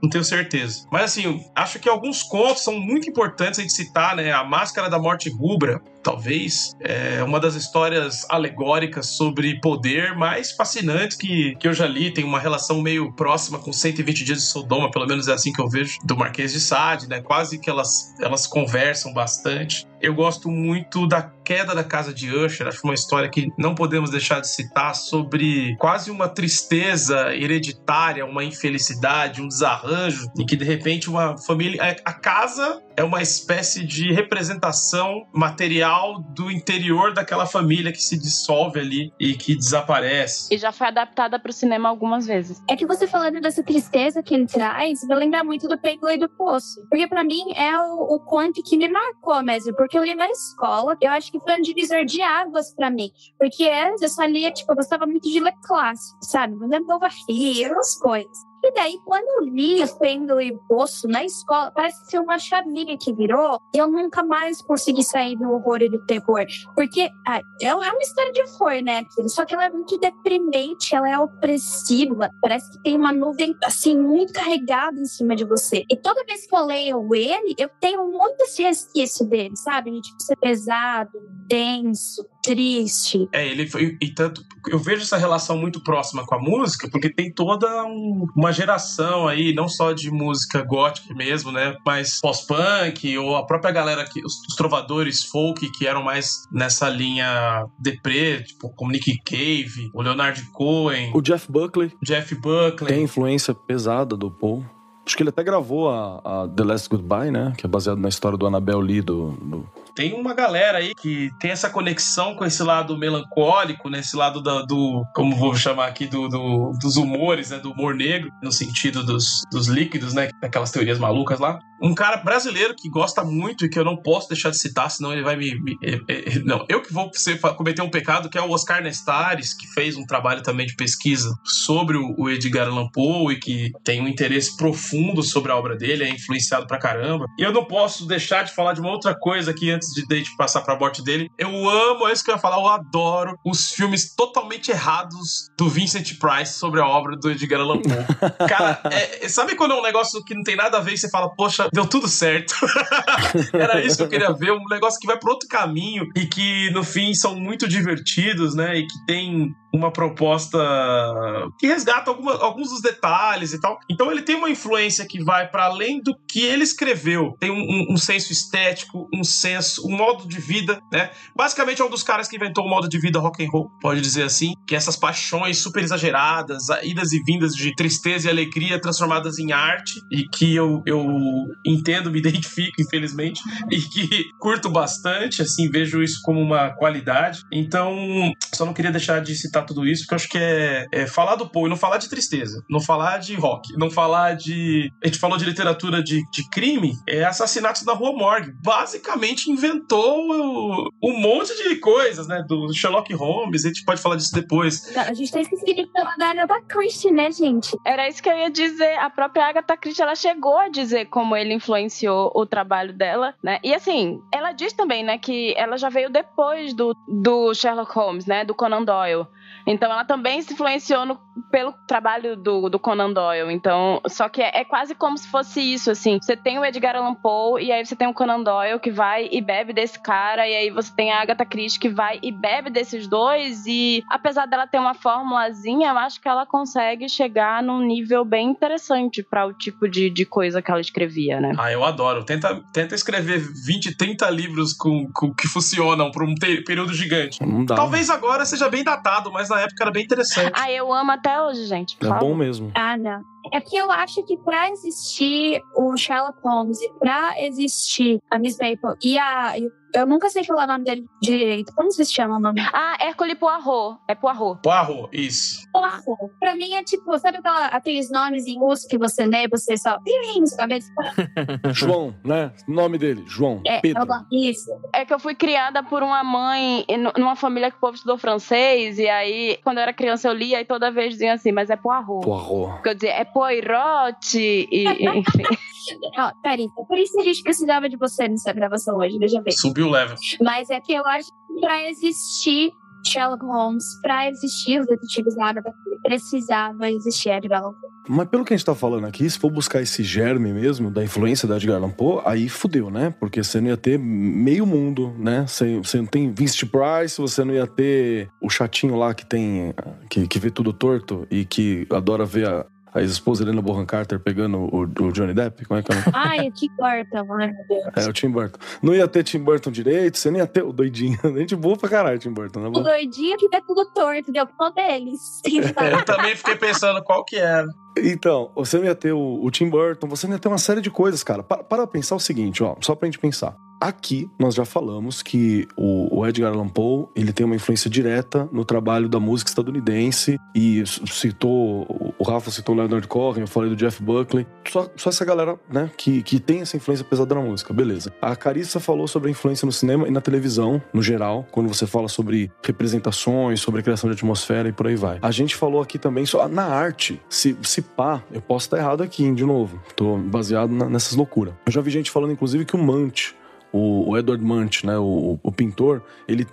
não tenho certeza. Mas assim, acho que alguns contos são muito importantes a gente citar, né? A Máscara da Morte Rubra, talvez, é uma das histórias alegóricas sobre poder mais fascinantes que eu já li. Tem uma relação meio próxima com 120 Dias de Sodoma, pelo menos é assim que eu vejo, do Marquês de Sade, né? Quase que elas conversam bastante. Eu gosto muito da Queda da Casa de Usher, acho uma história que não podemos deixar de citar, sobre quase uma tristeza hereditária, uma infelicidade, um desarranjo, em que de repente uma família... A casa é uma espécie de representação material do interior daquela família que se dissolve ali e que desaparece. E já foi adaptada para o cinema algumas vezes. É que você falando dessa tristeza que ele traz, vai lembrar muito do Pêndulo e do Poço. Porque pra mim é o conto que me marcou mesmo. Porque eu li na escola, eu acho que foi um divisor de águas pra mim. Porque antes eu só lia, eu gostava muito de ler clássico, sabe? Mandando Bovary, essas coisas. E daí, quando eu li o Pêndulo e o Poço na escola, parece ser uma chavinha que virou, e eu nunca mais consegui sair do horror e do terror. Porque é uma história de horror, né? Só que ela é muito deprimente, ela é opressiva. Parece que tem uma nuvem, assim, muito carregada em cima de você. E toda vez que eu leio ele, eu tenho muito esse resquício dele, sabe? De tipo, ser pesado, denso. triste. Ele foi, e tanto, eu vejo essa relação muito próxima com a música, porque tem toda uma geração aí, não só de música gótica mesmo, né, mas pós-punk, ou a própria galera, os trovadores folk, que eram mais nessa linha deprê, tipo, como Nick Cave, o Leonard Cohen, o Jeff Buckley. Tem influência pesada do Paul. Acho que ele até gravou a The Last Goodbye, né? Que é baseado na história do Annabelle Lee, Tem uma galera aí que tem essa conexão com esse lado melancólico, né? Esse lado do como vou chamar aqui, dos humores, né? Do humor negro, no sentido dos líquidos, né? Aquelas teorias malucas lá. Um cara brasileiro que gosta muito e que eu não posso deixar de citar, senão ele vai não, eu que vou cometer um pecado, que é o Oscar Nestares, que fez um trabalho também de pesquisa sobre o Edgar Allan Poe e que tem um interesse profundo sobre a obra dele, é influenciado pra caramba. E eu não posso deixar de falar de uma outra coisa aqui antes de passar pra morte dele. Eu amo, é isso que eu ia falar, eu adoro os filmes totalmente errados do Vincent Price sobre a obra do Edgar Allan Poe. Cara, sabe quando é um negócio que não tem nada a ver e você fala, poxa, deu tudo certo. Era isso que eu queria ver, um negócio que vai pra outro caminho e que no fim são muito divertidos, né, e que tem uma proposta que resgata alguns dos detalhes e tal. Então ele tem uma influência que vai para além do que ele escreveu. Tem um senso estético, um modo de vida, né? Basicamente é um dos caras que inventou o modo de vida rock and roll, pode dizer assim, que essas paixões super exageradas, idas e vindas de tristeza e alegria transformadas em arte, e que eu entendo, me identifico, infelizmente, e que curto bastante, assim, vejo isso como uma qualidade. Então, só não queria deixar de citar tudo isso, porque eu acho que é falar do Poe e não falar de tristeza, não falar de rock, não falar de... A gente falou de literatura de crime, Assassinatos na Rua Morgue. Basicamente inventou um monte de coisas, né? Do Sherlock Holmes, a gente pode falar disso depois. A gente tá esquecendo de falar da Agatha Christie, né, gente? Era isso que eu ia dizer. A própria Agatha Christie, ela chegou a dizer como ele influenciou o trabalho dela, né? E assim, ela diz também, né, que ela já veio depois do Sherlock Holmes, né? Do Conan Doyle. Então ela também se influenciou pelo trabalho do Conan Doyle. Então, só que é quase como se fosse isso, assim. Você tem o Edgar Allan Poe e aí você tem o Conan Doyle que vai e bebe desse cara, e aí você tem a Agatha Christie que vai e bebe desses dois, e apesar dela ter uma formulazinha, eu acho que ela consegue chegar num nível bem interessante para o tipo de coisa que ela escrevia, né? Eu adoro. Tenta escrever 20, 30 livros que funcionam por um período gigante. Não dá. Talvez agora seja bem datado, mas na época era bem interessante. Eu amo até hoje, gente. É bom mesmo. Não. É porque eu acho que pra existir o Sherlock Holmes e pra existir a Miss Maple eu nunca sei falar o nome dele direito. Como se chama o nome? Hercule Poirot. É Poirot. Poirot, isso. Poirot. Pra mim é tipo, sabe aqueles nomes em russo que você lê, você só... João, né? O nome dele, João. Pedro. Isso. É que eu fui criada por uma mãe numa família que o povo estudou francês, e aí, quando eu era criança, eu lia e toda vez diziam assim, mas é Poirot. Porque eu dizia, é Poirot, enfim. Peraí, por isso a gente precisava de você nessa gravação hoje, veja bem. Subiu o level. Mas é que eu acho que pra existir Sherlock Holmes, pra existir os detetives da Agatha, precisava existir Edgar Allan Poe. Mas pelo que a gente tá falando aqui, se for buscar esse germe mesmo da influência da Edgar Allan Poe, aí fudeu, né? Porque você não ia ter meio mundo, né? Você não tem Vincent Price, você não ia ter o chatinho lá que vê tudo torto e que adora ver a ex-esposa Helena Bonham Carter pegando o Johnny Depp. Como é que é? O Tim Burton, meu Deus. O Tim Burton. Não ia ter Tim Burton direito, você nem ia ter o doidinho. Gente boa pra caralho, Tim Burton. Né? O doidinho que vê tudo torto, deu qual deles? Eu também fiquei pensando qual que era. Então, você não ia ter o Tim Burton, você não ia ter uma série de coisas, cara. Para pensar o seguinte, só pra gente pensar. Aqui, nós já falamos que o Edgar Allan Poe, ele tem uma influência direta no trabalho da música estadunidense, e o Rafa citou o Leonard Cohen, eu falei do Jeff Buckley, só essa galera, né, que tem essa influência pesada na música, beleza. A Carissa falou sobre a influência no cinema e na televisão, no geral, quando você fala sobre representações, sobre a criação de atmosfera e por aí vai. A gente falou aqui também na arte, se pá, eu posso estar errado aqui, de novo, tô baseado nessas loucuras. Eu já vi gente falando, inclusive, que o Munch, o Edward Munch, né, o pintor, ele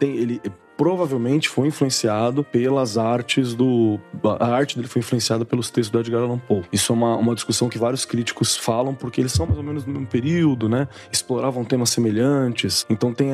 provavelmente foi influenciado pelas artes a arte dele foi influenciada pelos textos do Edgar Allan Poe. Isso é uma discussão que vários críticos falam, porque eles são mais ou menos do mesmo período, né? Exploravam temas semelhantes, então tem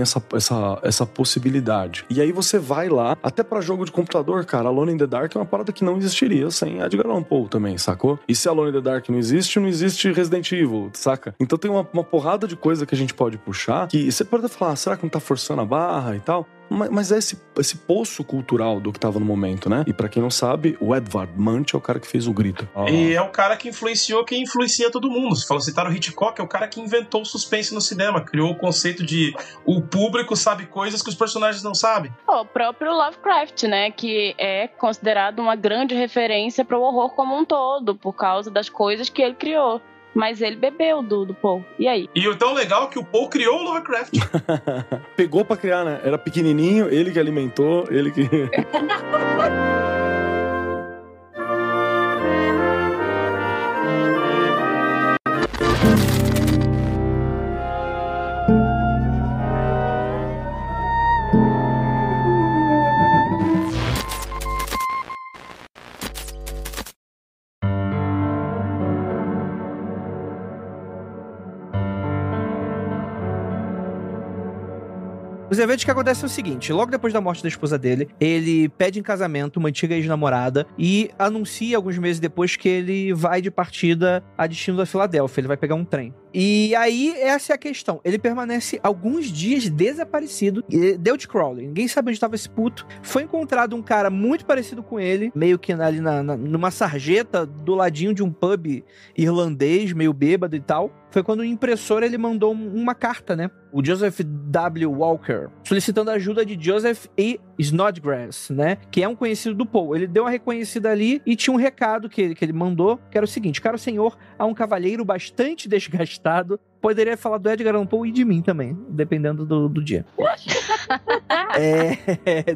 essa possibilidade. E aí você vai lá, até pra jogo de computador, cara, Alone in the Dark é uma parada que não existiria sem Edgar Allan Poe também, sacou? E se Alone in the Dark não existe Resident Evil, saca? Então tem uma porrada de coisa que a gente pode puxar, que você pode falar, será que não tá forçando a barra e tal? Mas é esse poço cultural do que tava no momento, né? E pra quem não sabe, o Edvard Munch é o cara que fez o Grito. E é o cara que influenciou quem influencia todo mundo. Você falou, citaram o Hitchcock, é o cara que inventou o suspense no cinema, criou o conceito de o público sabe coisas que os personagens não sabem. O próprio Lovecraft, né? Que é considerado uma grande referência para o horror como um todo, por causa das coisas que ele criou. Mas ele bebeu do Poe. E aí? E o tão legal é que o Poe criou o Lovecraft. Pegou pra criar, né? Era pequenininho, ele que alimentou, ele que... Os eventos que acontecem é o seguinte, logo depois da morte da esposa dele, ele pede em casamento uma antiga ex-namorada e anuncia alguns meses depois que ele vai de partida a destino da Filadélfia, ele vai pegar um trem. E aí, essa é a questão. Ele permanece alguns dias desaparecido. Deu de Crowley. Ninguém sabe onde estava esse puto. Foi encontrado um cara muito parecido com ele, meio que ali numa sarjeta do ladinho de um pub irlandês, meio bêbado e tal. Foi quando o impressor ele mandou uma carta, né? O Joseph W. Walker, solicitando a ajuda de Joseph E. Snodgrass, né? Que é um conhecido do Poe. Ele deu uma reconhecida ali e tinha um recado que ele mandou, que era o seguinte: caro senhor, há um cavalheiro bastante desgastado. Poderia falar do Edgar Allan Poe e de mim também, dependendo do dia.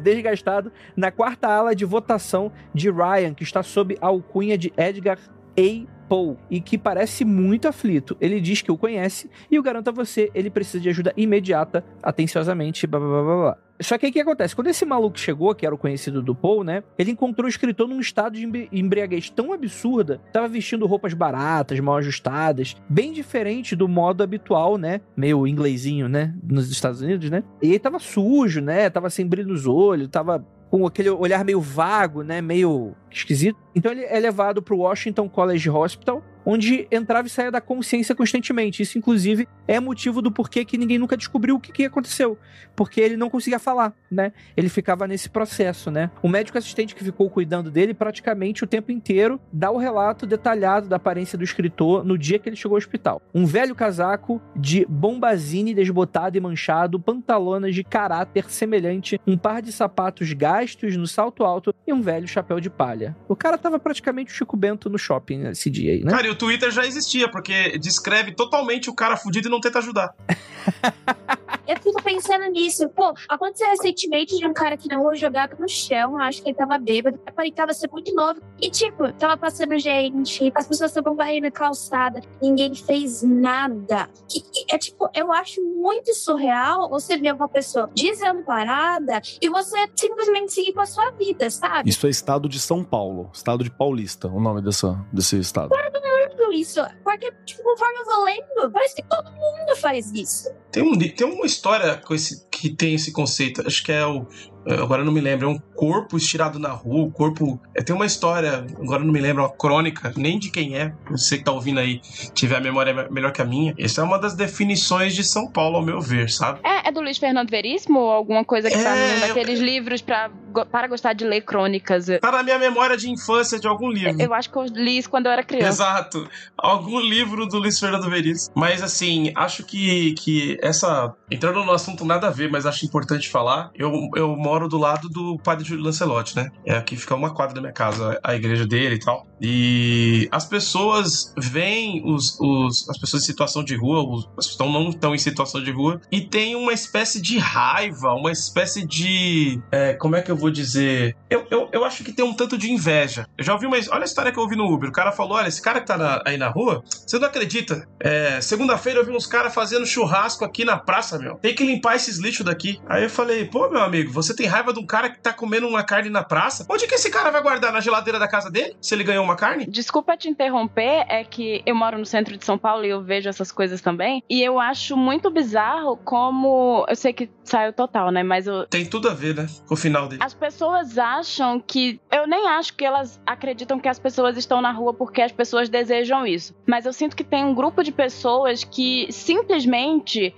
Desgastado na quarta ala de votação de Ryan, que está sob a alcunha de Edgar A. Poe, e que parece muito aflito. Ele diz que o conhece e eu garanto a você, ele precisa de ajuda imediata, atenciosamente, blá, blá, blá, blá. Só que aí o que acontece? Quando esse maluco chegou, que era o conhecido do Poe, né? Ele encontrou o escritor num estado de embriaguez tão absurda, tava vestindo roupas baratas, mal ajustadas, bem diferente do modo habitual, né? Meio inglesinho, né? Nos Estados Unidos, né? E ele tava sujo, né? Tava sem brilho nos olhos, tava com aquele olhar meio vago, né? Meio esquisito. Então ele é levado pro Washington College Hospital, onde entrava e saía da consciência constantemente. Isso, inclusive, é motivo do porquê que ninguém nunca descobriu o que aconteceu. Porque ele não conseguia falar, né? Ele ficava nesse processo, né? O médico assistente que ficou cuidando dele praticamente o tempo inteiro dá o relato detalhado da aparência do escritor no dia que ele chegou ao hospital. Um velho casaco de bombazine desbotado e manchado, pantalonas de caráter semelhante, um par de sapatos gastos no salto alto e um velho chapéu de palha. O cara tava praticamente o Chico Bento no shopping esse dia aí, né? Cara, e o Twitter já existia, porque descreve totalmente o cara fudido e não tenta ajudar. Eu fico pensando nisso. Pô, aconteceu recentemente de um cara que não foi jogado no chão. Acho que ele tava bêbado. Aparentava ser muito novo. E, tipo, tava passando gente. As pessoas estavam varrendo na calçada. Ninguém fez nada. É tipo, eu acho muito surreal você ver uma pessoa desamparada e você simplesmente seguir com a sua vida, sabe? Isso é estado de São Paulo. Estado de Paulista, o nome desse estado. Isso, porque, tipo, conforme eu vou lendo, parece que todo mundo faz isso. Tem uma história que tem esse conceito, acho que é agora eu não me lembro, é um corpo estirado na rua, o corpo... tem uma história, agora eu não me lembro, uma crônica, nem de quem é, você que tá ouvindo aí, tiver a memória melhor que a minha. Essa é uma das definições de São Paulo, ao meu ver, sabe? É do Luiz Fernando Veríssimo ou alguma coisa que tá num daqueles livros para gostar de ler crônicas? Tá na minha memória de infância de algum livro. Eu acho que eu li isso quando eu era criança. Exato. Algum livro do Luiz Fernando Veríssimo. Mas, assim, acho que essa... Entrando no assunto nada a ver, mas acho importante falar. Eu moro moro do lado do padre Júlio Lancelotti, né? Aqui fica uma quadra da minha casa, a igreja dele e tal. E as pessoas veem as pessoas em situação de rua, as pessoas não estão em situação de rua, e tem uma espécie de raiva, uma espécie de... como é que eu vou dizer? Eu acho que tem um tanto de inveja. Eu já ouvi olha a história que eu ouvi no Uber. O cara falou, olha, esse cara que tá aí na rua, você não acredita. Segunda-feira eu vi uns caras fazendo churrasco aqui na praça, meu. Tem que limpar esses lixos daqui. Aí eu falei, pô, meu amigo, você tem raiva de um cara que tá comendo uma carne na praça? Onde que esse cara vai guardar? Na geladeira da casa dele? Se ele ganhou uma carne? Desculpa te interromper, é que eu moro no centro de São Paulo e eu vejo essas coisas também. E eu acho muito bizarro como... Eu sei que saiu total, né? Mas tem tudo a ver, né? Com o final dele. As pessoas acham que... Eu nem acho que elas acreditam que as pessoas estão na rua porque as pessoas desejam isso. Mas eu sinto que tem um grupo de pessoas que simplesmente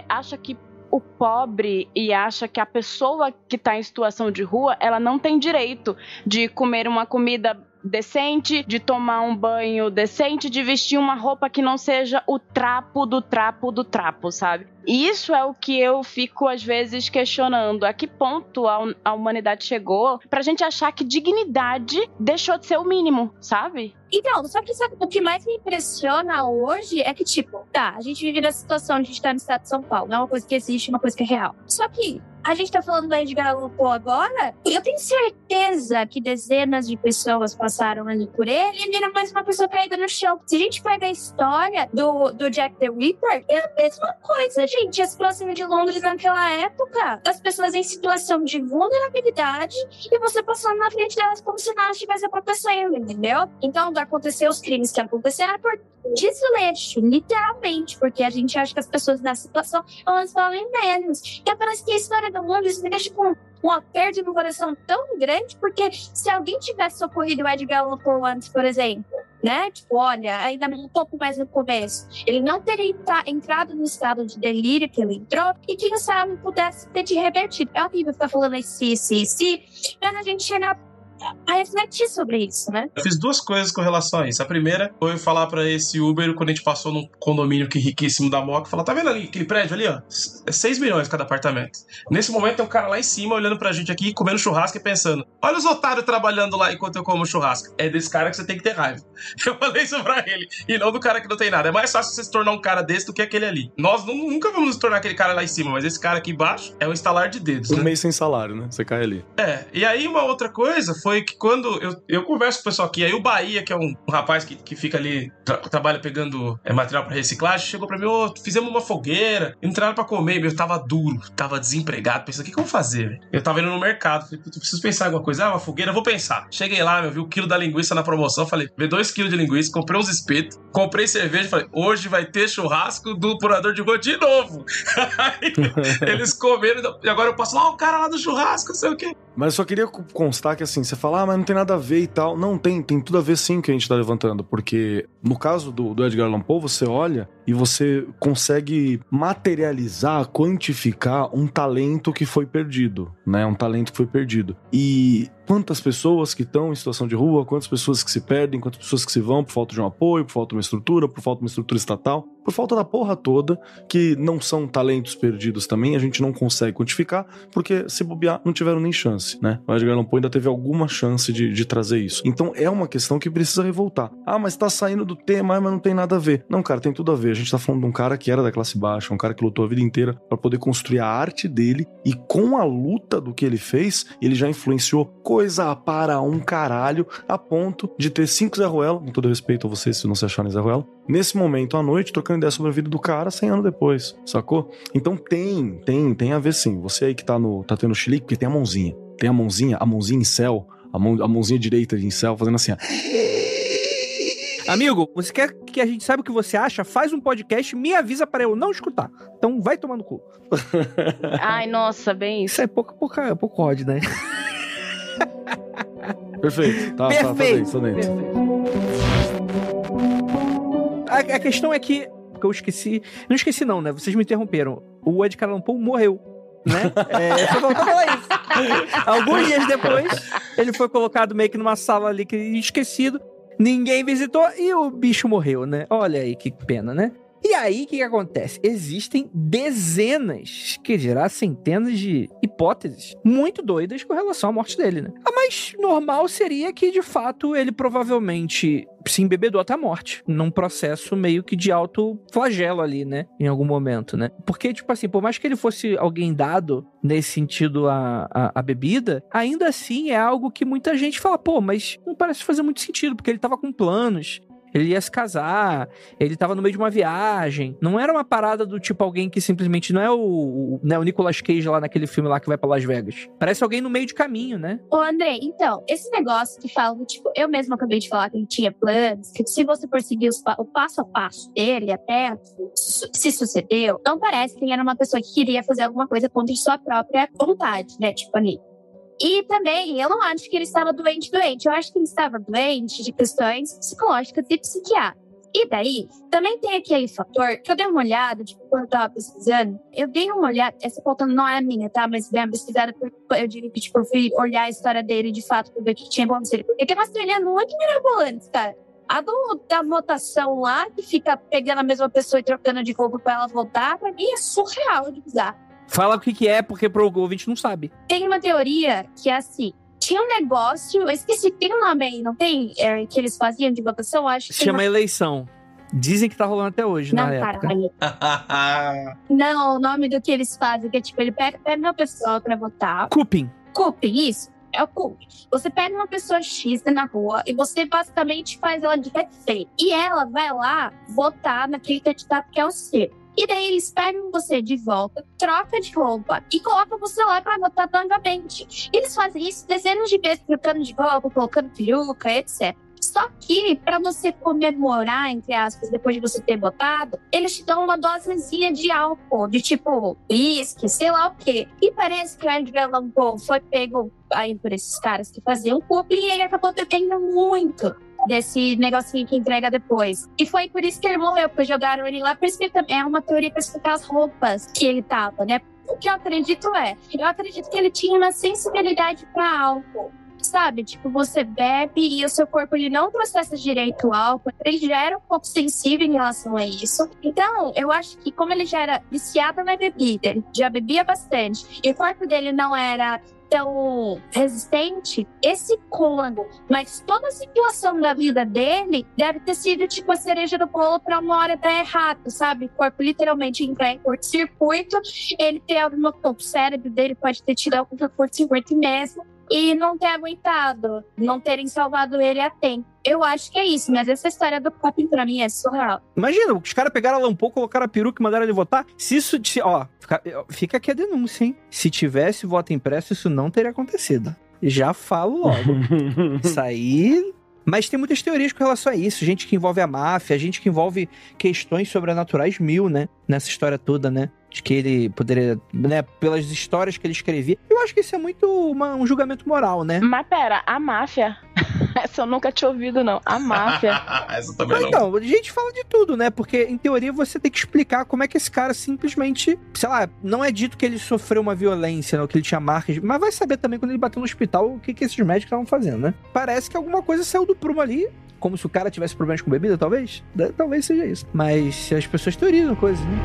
acha que o pobre e acha que a pessoa que está em situação de rua, ela não tem direito de comer uma comida decente, de tomar um banho decente, de vestir uma roupa que não seja o trapo do trapo do trapo, sabe? E isso é o que eu fico, às vezes, questionando. A que ponto a humanidade chegou pra gente achar que dignidade deixou de ser o mínimo, sabe? Então, só que o que mais me impressiona hoje é que, tipo, a gente vive nessa situação de a gente estar no estado de São Paulo. Não é uma coisa que existe, é uma coisa que é real. Só que a gente tá falando do Edgar Allan Poe agora, e eu tenho certeza que dezenas de pessoas passaram ali por ele e viram mais uma pessoa caída no chão. Se a gente pega a história do Jack the Ripper, é a mesma coisa, gente. A situação de Londres naquela época, as pessoas em situação de vulnerabilidade e você passando na frente delas como se nada estivesse acontecendo, entendeu? Então, acontecer os crimes que aconteceram por desleixo, literalmente, porque a gente acha que as pessoas nessa situação, elas valem menos. E parece que a história do mundo me deixa com um aperto no coração tão grande, porque se alguém tivesse socorrido o Edgar Allan Poe antes, por exemplo, né? Tipo, olha, ainda um pouco mais no começo, ele não teria entrado no estado de delírio que ele entrou e quem sabe pudesse ter te revertido. É horrível ficar falando esse, mas a gente chegar a refletir sobre isso, né? Eu fiz duas coisas com relação a isso. A primeira foi falar pra esse Uber, quando a gente passou num condomínio que riquíssimo da Moca, falar, tá vendo ali aquele prédio ali, ó? É 6 milhões cada apartamento. Nesse momento tem um cara lá em cima olhando pra gente aqui, comendo churrasco e pensando, olha os otários trabalhando lá enquanto eu como churrasco. É desse cara que você tem que ter raiva. Eu falei isso pra ele, e não do cara que não tem nada. É mais fácil você se tornar um cara desse do que aquele ali. Nós nunca vamos nos tornar aquele cara lá em cima, mas esse cara aqui embaixo é um estalar de dedos, né? Um mês sem salário, né? Você cai ali. E aí uma outra coisa foi que quando eu converso com o pessoal aqui, aí o Bahia, que é um rapaz que fica ali, trabalha pegando material pra reciclagem, chegou pra mim, fizemos uma fogueira, entraram pra comer, eu tava duro, tava desempregado, pensando, o que eu vou fazer, velho? Eu tava indo no mercado, falei, preciso pensar em alguma coisa, uma fogueira, vou pensar. Cheguei lá, vi o quilo da linguiça na promoção, falei, vê 2 quilos de linguiça, comprei uns espetos, comprei cerveja, falei, hoje vai ter churrasco do purador de rua de novo. Aí, eles comeram, e agora eu passo lá, o cara lá do churrasco, não sei o quê. Mas eu só queria constar que assim, você fala, mas não tem nada a ver e tal. Não, tem tudo a ver sim que a gente tá levantando, porque no caso do Edgar Allan Poe, você olha e você consegue materializar, quantificar um talento que foi perdido, né? Um talento que foi perdido. E quantas pessoas que estão em situação de rua, quantas pessoas que se perdem, quantas pessoas que se vão por falta de um apoio, por falta de uma estrutura, por falta de uma estrutura estatal, por falta da porra toda, que não são talentos perdidos também, a gente não consegue quantificar, porque se bobear, não tiveram nem chance, né? O Edgar Allan Poe ainda teve alguma chance de trazer isso. Então é uma questão que precisa revoltar. Ah, mas tá saindo do tema, mas não tem nada a ver. Não, cara, tem tudo a ver. A gente tá falando de um cara que era da classe baixa, um cara que lutou a vida inteira pra poder construir a arte dele, e com a luta do que ele fez, ele já influenciou coisa para um caralho, a ponto de ter 5 Zé Ruela, com todo respeito a vocês se não se acharem Zé Ruela, nesse momento à noite, trocando ideia sobre a vida do cara 100 anos depois, sacou? Então tem a ver sim. Você aí que tá tendo chilique, porque tem a mãozinha em céu, a mãozinha direita em céu, fazendo assim, ó. Amigo, você quer que a gente saiba o que você acha? Faz um podcast, me avisa para eu não escutar. Então vai tomar no cu. Ai, nossa, bem isso. Isso é pouco ódio, né? Perfeito. Tá dentro. A questão é que eu esqueci... Não esqueci não, né? Vocês me interromperam. O Edgar Allan Poe morreu, né? Só faltou falar isso. Alguns dias depois, ele foi colocado meio que numa sala ali esquecido. Ninguém visitou e o bicho morreu, né? Olha aí que pena, né? E E aí, o que acontece? Existem dezenas, que dirá centenas de hipóteses muito doidas com relação à morte dele, né? A mais normal seria que, de fato, ele provavelmente se embebedou até a morte, num processo meio que de autoflagelo ali, né? Em algum momento, né? Porque, tipo assim, por mais que ele fosse alguém dado nesse sentido a bebida, ainda assim é algo que muita gente fala, pô, mas não parece fazer muito sentido, porque ele tava com planos, ele ia se casar, ele tava no meio de uma viagem. Não era uma parada do tipo alguém que simplesmente... Não é o Nicolas Cage lá naquele filme lá que vai pra Las Vegas. Parece alguém no meio de caminho, né? Ô, André, então, esse negócio que fala, tipo, eu mesma acabei de falar que ele tinha planos, que se você for seguir o passo a passo dele até se sucedeu, não parece que ele era uma pessoa que queria fazer alguma coisa contra sua própria vontade, né? Tipo, ali. E também, eu não acho que ele estava doente. Eu acho que ele estava doente de questões psicológicas e psiquiátricas. E daí, também tem aquele fator que eu dei uma olhada, tipo, quando eu tava pesquisando, eu dei uma olhada, essa pauta não é minha, tá? Mas bem pesquisada, porque eu diria que, tipo, eu fui olhar a história dele de fato, pra ver o que tinha acontecido. Porque tem umas teorias muito mirabolantes, cara. A da votação lá, que fica pegando a mesma pessoa e trocando de roupa pra ela votar, pra mim é surreal de bizarro. Fala o que é, porque pro ouvinte não sabe. Tem uma teoria que é assim, tinha um negócio, eu esqueci, tem um nome aí, não tem? Que eles faziam de votação, acho que... Se chama eleição. Dizem que tá rolando até hoje, não, na época. Não, o nome do que eles fazem, que é tipo, ele pega uma pessoa pra votar. Cupim, isso. É o cupim. Você pega uma pessoa X na rua e você basicamente faz ela de refém. E ela vai lá votar naquele candidato que é o seu. E daí eles pegam você de volta, troca de roupa e colocam você lá pra votar novamente. Eles fazem isso dezenas de vezes, trocando de roupa, colocando peruca, etc. Só que, pra você comemorar, entre aspas, depois de você ter votado, eles te dão uma dosezinha de álcool, de tipo, uísque, sei lá o quê. E parece que o Edgar Allan Poe foi pego aí por esses caras que faziam cupim e ele acabou bebendo muito desse negocinho que entrega depois. E foi por isso que ele morreu, porque jogaram ele lá. Por isso que também é uma teoria pra explicar as roupas que ele tava, né? O que eu acredito que ele tinha uma sensibilidade pra álcool. Sabe? Tipo, você bebe e o seu corpo ele não processa direito o álcool, ele já era um pouco sensível em relação a isso. Então, eu acho que como ele já era viciado na bebida, ele já bebia bastante, e o corpo dele não era tão resistente, esse cômago, mas toda a situação da vida dele deve ter sido tipo a cereja do bolo pra uma hora dar errado, sabe? O corpo literalmente entrar em curto-circuito, ele ter alguma coisa, o cérebro dele pode ter tido algum curto-circuito mesmo, e não ter aguentado, não terem salvado ele a tempo. Eu acho que é isso, mas essa história do cupim pra mim é surreal. Imagina, os caras pegaram Allan Poe, colocaram a peruca e mandaram ele votar. Se isso... Fica aqui a denúncia, hein? Se tivesse voto impresso, isso não teria acontecido. Já falo logo. Isso aí... Mas tem muitas teorias com relação a isso. Gente que envolve a máfia, gente que envolve questões sobrenaturais né? Nessa história toda, né? De que ele poderia, né? Pelas histórias que ele escrevia. Eu acho que isso é muito um julgamento moral, né? Mas pera, a máfia... Essa eu nunca tinha ouvido, não. A máfia. Essa também não. Então, a gente fala de tudo, né? Porque, em teoria, você tem que explicar como é que esse cara simplesmente... Sei lá, não é dito que ele sofreu uma violência, né? Que ele tinha marcas... Mas vai saber também, quando ele bateu no hospital, o que esses médicos estavam fazendo, né? Parece que alguma coisa saiu do prumo ali. Como se o cara tivesse problemas com bebida, talvez. Talvez seja isso. Mas as pessoas teorizam coisas, né?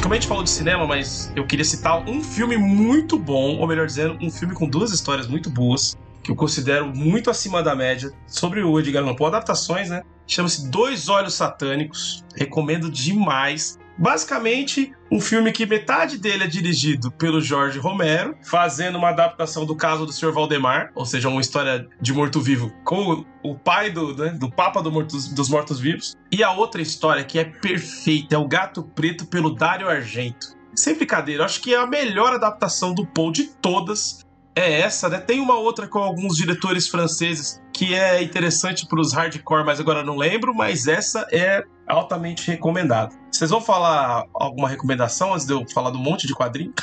Como a gente falou de cinema, mas eu queria citar um filme muito bom, ou melhor dizendo, um filme com duas histórias muito boas, que eu considero muito acima da média, sobre o Edgar Allan Poe, adaptações, né? Chama-se Dois Olhos Satânicos, recomendo demais. Basicamente, um filme que metade dele é dirigido pelo Jorge Romero, fazendo uma adaptação do caso do Sr. Valdemar, ou seja, uma história de morto-vivo com o pai do Papa dos Mortos-Vivos. E a outra história que é perfeita é O Gato Preto, pelo Dario Argento. Sem brincadeira, eu acho que é a melhor adaptação do Poe de todas. É essa, né? Tem uma outra com alguns diretores franceses que é interessante para os hardcore, mas agora não lembro, mas essa é altamente recomendada. Vocês vão falar alguma recomendação antes de eu falar do monte de quadrinho?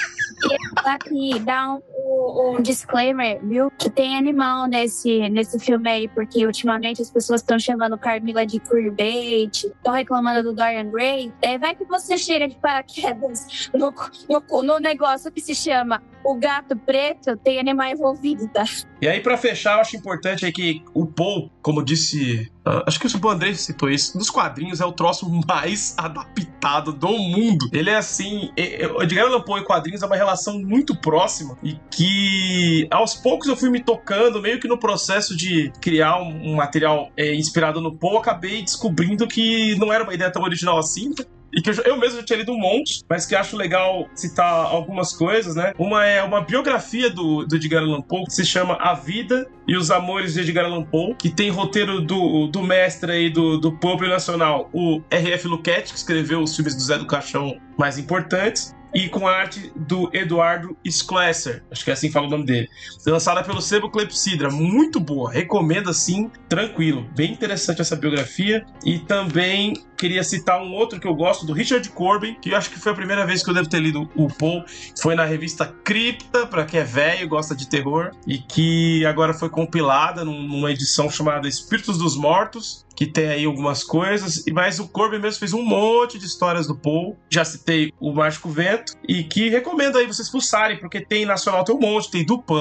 Aqui, dá um disclaimer, viu? Que tem animal nesse filme aí, porque ultimamente as pessoas estão chamando Carmila de queerbait, estão reclamando do Dorian Gray. Vai que você cheira de paraquedas no negócio que se chama O Gato Preto, tem animal envolvido, tá? E aí, pra fechar, eu acho importante é que o Poe, como disse... acho que o André citou isso. Nos quadrinhos é o troço mais adaptado do mundo. Ele é assim... O Edgar Allan Poe e quadrinhos é uma relação muito próxima e que aos poucos eu fui me tocando, meio que no processo de criar um material inspirado no Poe, acabei descobrindo que não era uma ideia tão original assim. E que eu mesmo já tinha lido um monte, mas que acho legal citar algumas coisas, né? Uma é uma biografia do Edgar Allan Poe, que se chama A Vida e os Amores de Edgar Allan Poe, que tem roteiro do mestre aí do Pope Nacional, o R.F. Luquette, que escreveu os filmes do Zé do Caixão mais importantes, e com a arte do Eduardo Schlesser, acho que é assim que fala o nome dele, lançada pelo Sebo Clepsidra, muito boa, recomendo assim, tranquilo, bem interessante essa biografia. E também queria citar um outro que eu gosto, do Richard Corbin, que eu acho que foi a primeira vez que eu devo ter lido o Poe, foi na revista Cripta, pra quem é velho e gosta de terror, e que agora foi compilada numa edição chamada Espíritos dos Mortos, que tem aí algumas coisas, mas o Corbin mesmo fez um monte de histórias do Poe. Já citei o Mágico Vento, e que recomendo aí vocês fuçarem, porque tem nacional, tem um monte, tem Dupin,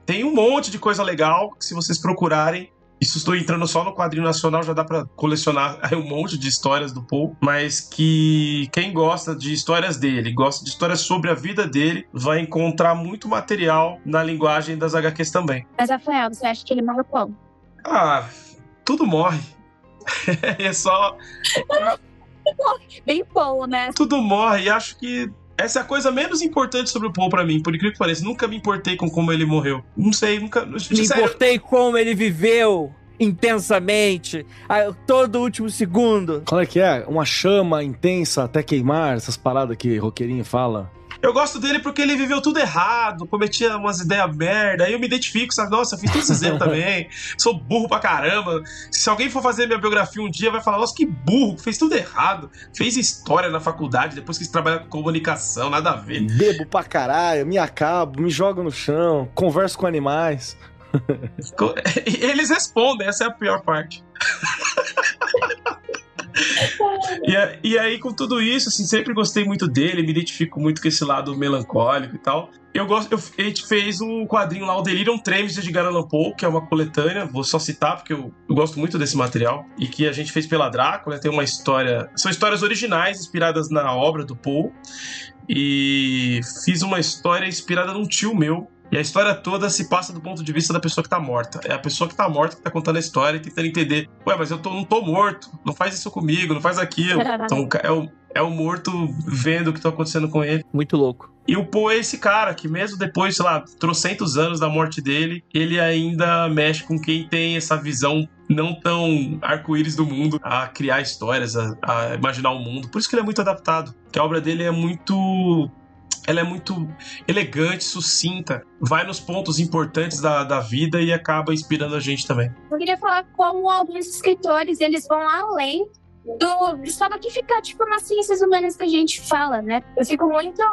tem um monte de coisa legal, que se vocês procurarem, isso estou entrando só no quadrinho nacional, já dá pra colecionar aí um monte de histórias do Poe, mas que quem gosta de histórias dele, gosta de histórias sobre a vida dele, vai encontrar muito material na linguagem das HQs também. Mas, Rafael, você acha que ele morre como? Tudo morre. É só... Bem bom, né? Tudo morre, e acho que essa é a coisa menos importante sobre o Poe pra mim, por incrível que pareça. Nunca me importei com como ele morreu. Não sei, nunca... Me importei como ele viveu intensamente, todo o último segundo. Qual é que é? Uma chama intensa até queimar, essas paradas que roqueirinho fala. Eu gosto dele porque ele viveu tudo errado, cometia umas ideias merda, aí eu me identifico, sabe? Nossa, eu fiz todos esses erros também, sou burro pra caramba. Se alguém for fazer minha biografia um dia, vai falar, nossa, que burro, fez tudo errado, fez história na faculdade, depois quis trabalhar com comunicação, nada a ver. Bebo pra caralho, me acabo, me jogo no chão, converso com animais. Eles respondem, essa é a pior parte. E aí, com tudo isso, assim, sempre gostei muito dele, me identifico muito com esse lado melancólico e tal. A gente fez um quadrinho lá, o Delirium Tremens de Edgar Allan Poe, que é uma coletânea, vou só citar porque eu gosto muito desse material, e que a gente fez pela Drácula, tem uma história... São histórias originais, inspiradas na obra do Poe, e fiz uma história inspirada num tio meu, e a história toda se passa do ponto de vista da pessoa que tá morta. É a pessoa que tá morta que tá contando a história e tentando entender. Ué, mas eu não tô morto. Não faz isso comigo, não faz aquilo. Então é o morto vendo o que tá acontecendo com ele. Muito louco. E o Poe é esse cara que mesmo depois, sei lá, trocentos anos da morte dele, ele ainda mexe com quem tem essa visão não tão arco-íris do mundo, a criar histórias, a imaginar o mundo. Por isso que ele é muito adaptado. Que a obra dele é muito... Ela é muito elegante, sucinta, vai nos pontos importantes da vida e acaba inspirando a gente também. Eu queria falar como alguns escritores, eles vão além só do que ficar, tipo, nas ciências humanas que a gente fala, né? Eu fico muito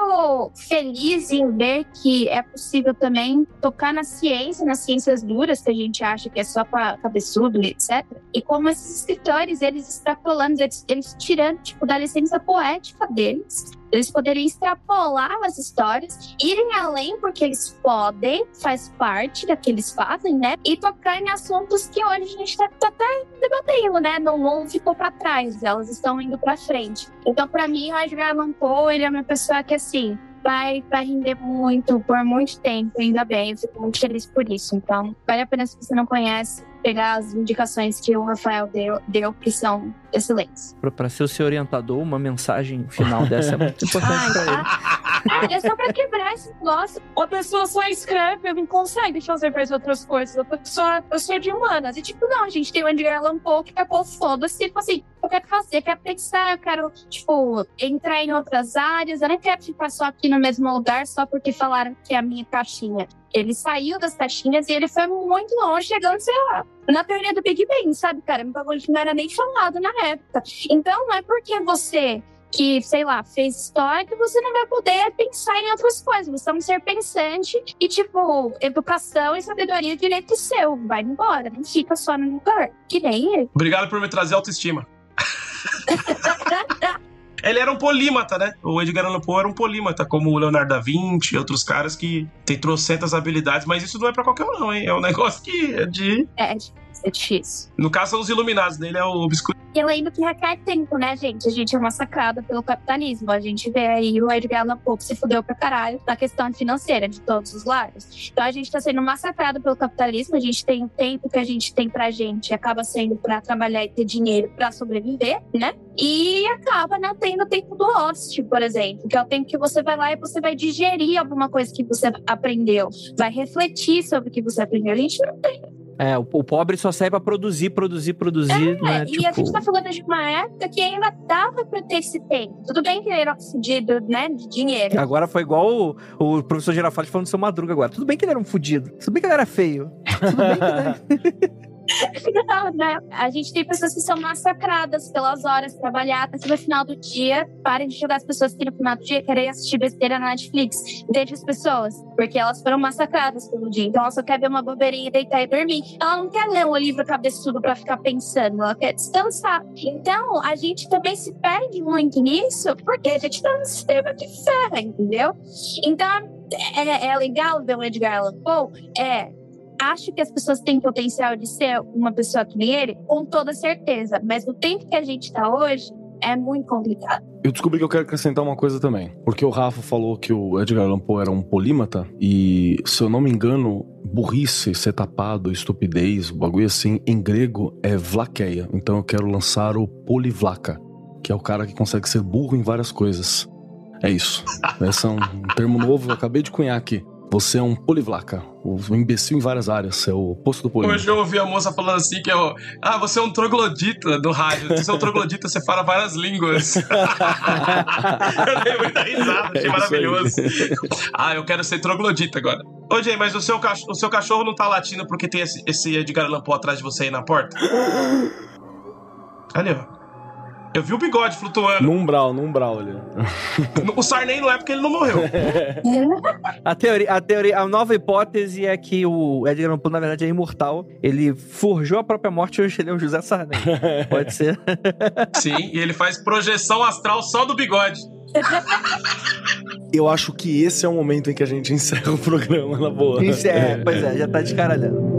feliz em ver que é possível também tocar na ciência, nas ciências duras, que a gente acha que é só pra cabeçudo e etc. E como esses escritores, eles extrapolando, eles tirando, tipo, da licença poética deles, eles poderiam extrapolar as histórias, irem além porque eles podem, faz parte do que eles fazem, né? E tocar em assuntos que hoje a gente tá até debatendo, né? Não ficou pra trás, elas estão indo pra frente. Então, pra mim, o Edgar Allan Poe, ele é uma pessoa que, assim, vai render muito, por muito tempo, ainda bem. Eu fico muito feliz por isso. Então, vale a pena, se você não conhece, pegar as indicações que o Rafael deu que são excelentes. Para ser o seu orientador, uma mensagem final dessa é muito importante pra ele. É só pra quebrar esse negócio. A pessoa só escreve e não consegue fazer mais outras coisas. A pessoa é de humanas. E tipo, não, a gente tem o Edgar Allan Poe que acabou foda-se. Tipo assim, eu quero fazer, eu quero pensar, eu quero, tipo, entrar em outras áreas. Eu nem quero ficar só aqui no mesmo lugar só porque falaram que é a minha caixinha. Ele saiu das caixinhas e ele foi muito longe, chegando, sei lá, na teoria do Big Bang, sabe, cara? Um bagulho que não era nem falado na época. Então, não é porque você que, sei lá, fez história que você não vai poder pensar em outras coisas. Você é um ser pensante e, tipo, educação e sabedoria é direito seu. Vai embora, não fica só no lugar. Que nem ele. Obrigado por me trazer autoestima. Ele era um polímata, né? O Edgar Allan Poe era um polímata, como o Leonardo da Vinci e outros caras que tem trocentas habilidades, mas isso não é pra qualquer um, não, hein? É um negócio que é de... É difícil. No caso, são os iluminados dele, é o obscuro. E eu lembro que requer tempo, né, gente? A gente é massacrado pelo capitalismo. A gente vê aí o Edgar Allan Poe que se fudeu pra caralho na questão financeira de todos os lados. Então a gente tá sendo massacrado pelo capitalismo. A gente tem o tempo que a gente tem pra gente, acaba sendo pra trabalhar e ter dinheiro pra sobreviver, né? E acaba não tendo o tempo do ócio, por exemplo, que é o tempo que você vai lá e você vai digerir alguma coisa que você aprendeu, vai refletir sobre o que você aprendeu. A gente não tem. O pobre só serve pra produzir, né? E a gente tá falando de uma época que ainda dava pra ter esse tempo. Tudo bem que ele era fudido, né, de dinheiro. Agora foi igual o professor Girafales falando do Seu Madruga agora. Tudo bem que ele era um fudido. Tudo bem que ele era feio. Tudo bem que ele... Não, né? A gente tem pessoas que são massacradas pelas horas trabalhadas e no final do dia, parem de julgar as pessoas que no final do dia querem assistir besteira na Netflix. Entende as pessoas? Porque elas foram massacradas pelo dia. Então ela só quer ver uma bobeirinha, deitar e dormir. Ela não quer ler um livro cabeçudo pra ficar pensando, ela quer descansar. Então a gente também se perde muito nisso porque a gente tá num sistema de ferro, entendeu? Então é legal ver o Edgar Allan Poe? Acho que as pessoas têm potencial de ser uma pessoa que nem ele, com toda certeza. Mas no tempo que a gente tá hoje, é muito complicado. Eu descobri que eu quero acrescentar uma coisa também. Porque o Rafa falou que o Edgar Allan Poe era um polímata. E, se eu não me engano, burrice, ser tapado, estupidez, o bagulho assim, em grego é vlakeia. Então eu quero lançar o polivlaca, que é o cara que consegue ser burro em várias coisas. É isso. Esse é um termo novo, eu acabei de cunhar aqui. Você é um polivlaca, um imbecil em várias áreas, é o oposto do polímata. Hoje eu ouvi a moça falando assim que você é um troglodita no rádio. Você é um troglodita, você fala várias línguas. Eu dei muita risada, achei maravilhoso. Eu quero ser troglodita agora. Ô, Jay, mas o seu cachorro não tá latindo porque tem esse Edgar Allan Poe atrás de você aí na porta? Ali, ó. Eu vi o bigode flutuando. No umbral ali. O Sarney não é porque ele não morreu. A nova hipótese é que o Edgar Allan Poe, na verdade, é imortal. Ele forjou a própria morte e hoje ele é o José Sarney. Pode ser. Sim, e ele faz projeção astral só do bigode. Eu acho que esse é o momento em que a gente encerra o programa, na boa. Pois é, já tá descaralhando.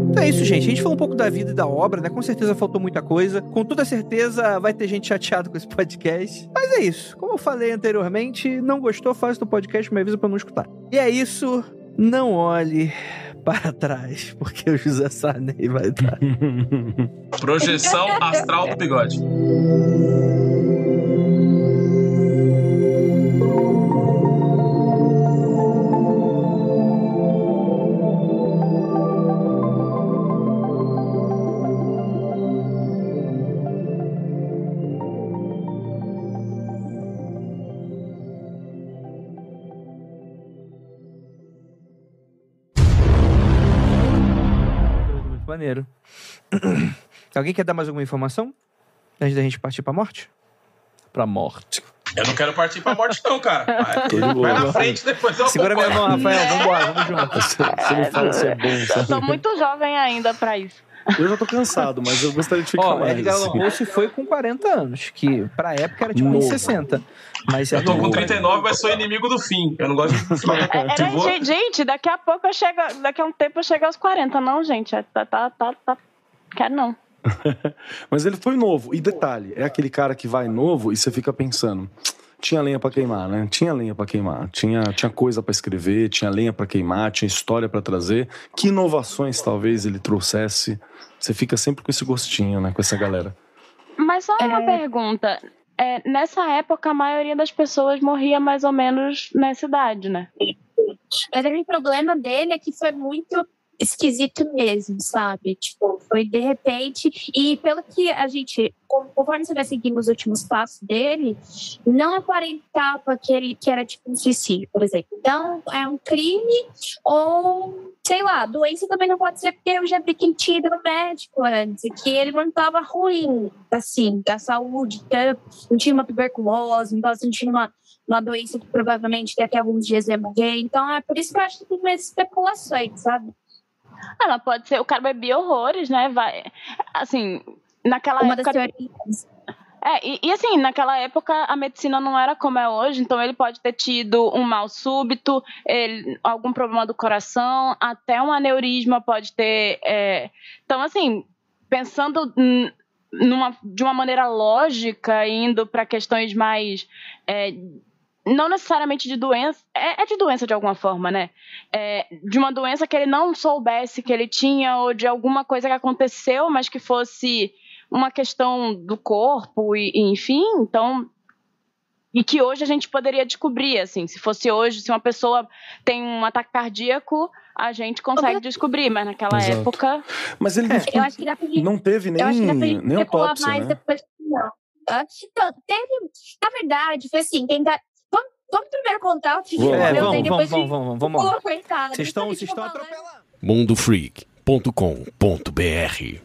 Então é isso, gente. A gente falou um pouco da vida e da obra, né? Com certeza faltou muita coisa. Com toda certeza vai ter gente chateada com esse podcast. Mas é isso. Como eu falei anteriormente, não gostou, faz o podcast, me avisa pra não escutar. E é isso. Não olhe para trás, porque o José Sarney vai estar. Projeção astral do bigode. Maneiro. Alguém quer dar mais alguma informação? Antes da gente partir pra morte? Pra morte. Eu não quero partir pra morte não, cara. Vai na frente, depois eu segura minha mão, Rafael. Vambora, vamos junto. Você me fala se é bom. Eu tô muito jovem ainda pra isso. Eu já tô cansado, mas eu gostaria de ficar mais. Edgar Allan Poe se foi com 40 anos, que pra época era tipo uns 60. Mas eu tô com 39, mas sou inimigo do fim. Eu não gosto de... Gente, daqui a um tempo eu chego aos 40. Não, gente, quero não. Mas ele foi novo. E detalhe, é aquele cara que vai novo e você fica pensando... Tinha lenha pra queimar, né? Tinha lenha pra queimar. Tinha coisa pra escrever, tinha lenha pra queimar, tinha história pra trazer. Que inovações talvez ele trouxesse? Você fica sempre com esse gostinho, né? Com essa galera. Mas só uma pergunta. Nessa época, a maioria das pessoas morria mais ou menos nessa idade, né? Mas o problema dele é que foi muito esquisito mesmo, sabe? Tipo, foi de repente. E pelo que a gente, conforme você vai seguindo os últimos passos dele, não aparentava que era tipo um suicídio, por exemplo. Então, é um crime ou, sei lá, doença também não pode ser, porque eu já vi que tinha ido no médico antes, que ele não estava ruim, assim, da saúde, não tinha uma tuberculose, não estava sentindo uma doença que provavelmente daqui a alguns dias ia morrer. Então, é por isso que eu acho que tem mais especulações, sabe? Ela pode ser, o cara bebia horrores, né? Vai, assim, naquela Uma época... das teorias. E assim, naquela época a medicina não era como é hoje, então ele pode ter tido um mal súbito, algum problema do coração, até um aneurisma pode ter. Então, assim, pensando de uma maneira lógica, indo para questões mais. Não necessariamente de doença, de doença de alguma forma, né? De uma doença que ele não soubesse que ele tinha, ou de alguma coisa que aconteceu, mas que fosse uma questão do corpo, e enfim, então... E que hoje a gente poderia descobrir, assim, se fosse hoje, se uma pessoa tem um ataque cardíaco, a gente consegue descobrir, mas naquela época... Mas ele Eu acho que dá pra gente, não teve nem autópsia, mais né? depois. Não. Então, teve... Na verdade, foi assim, tentar... Vamos primeiro contar o que Vamos lá. Coitado. Vocês estão atropelando. mundofreak.com.br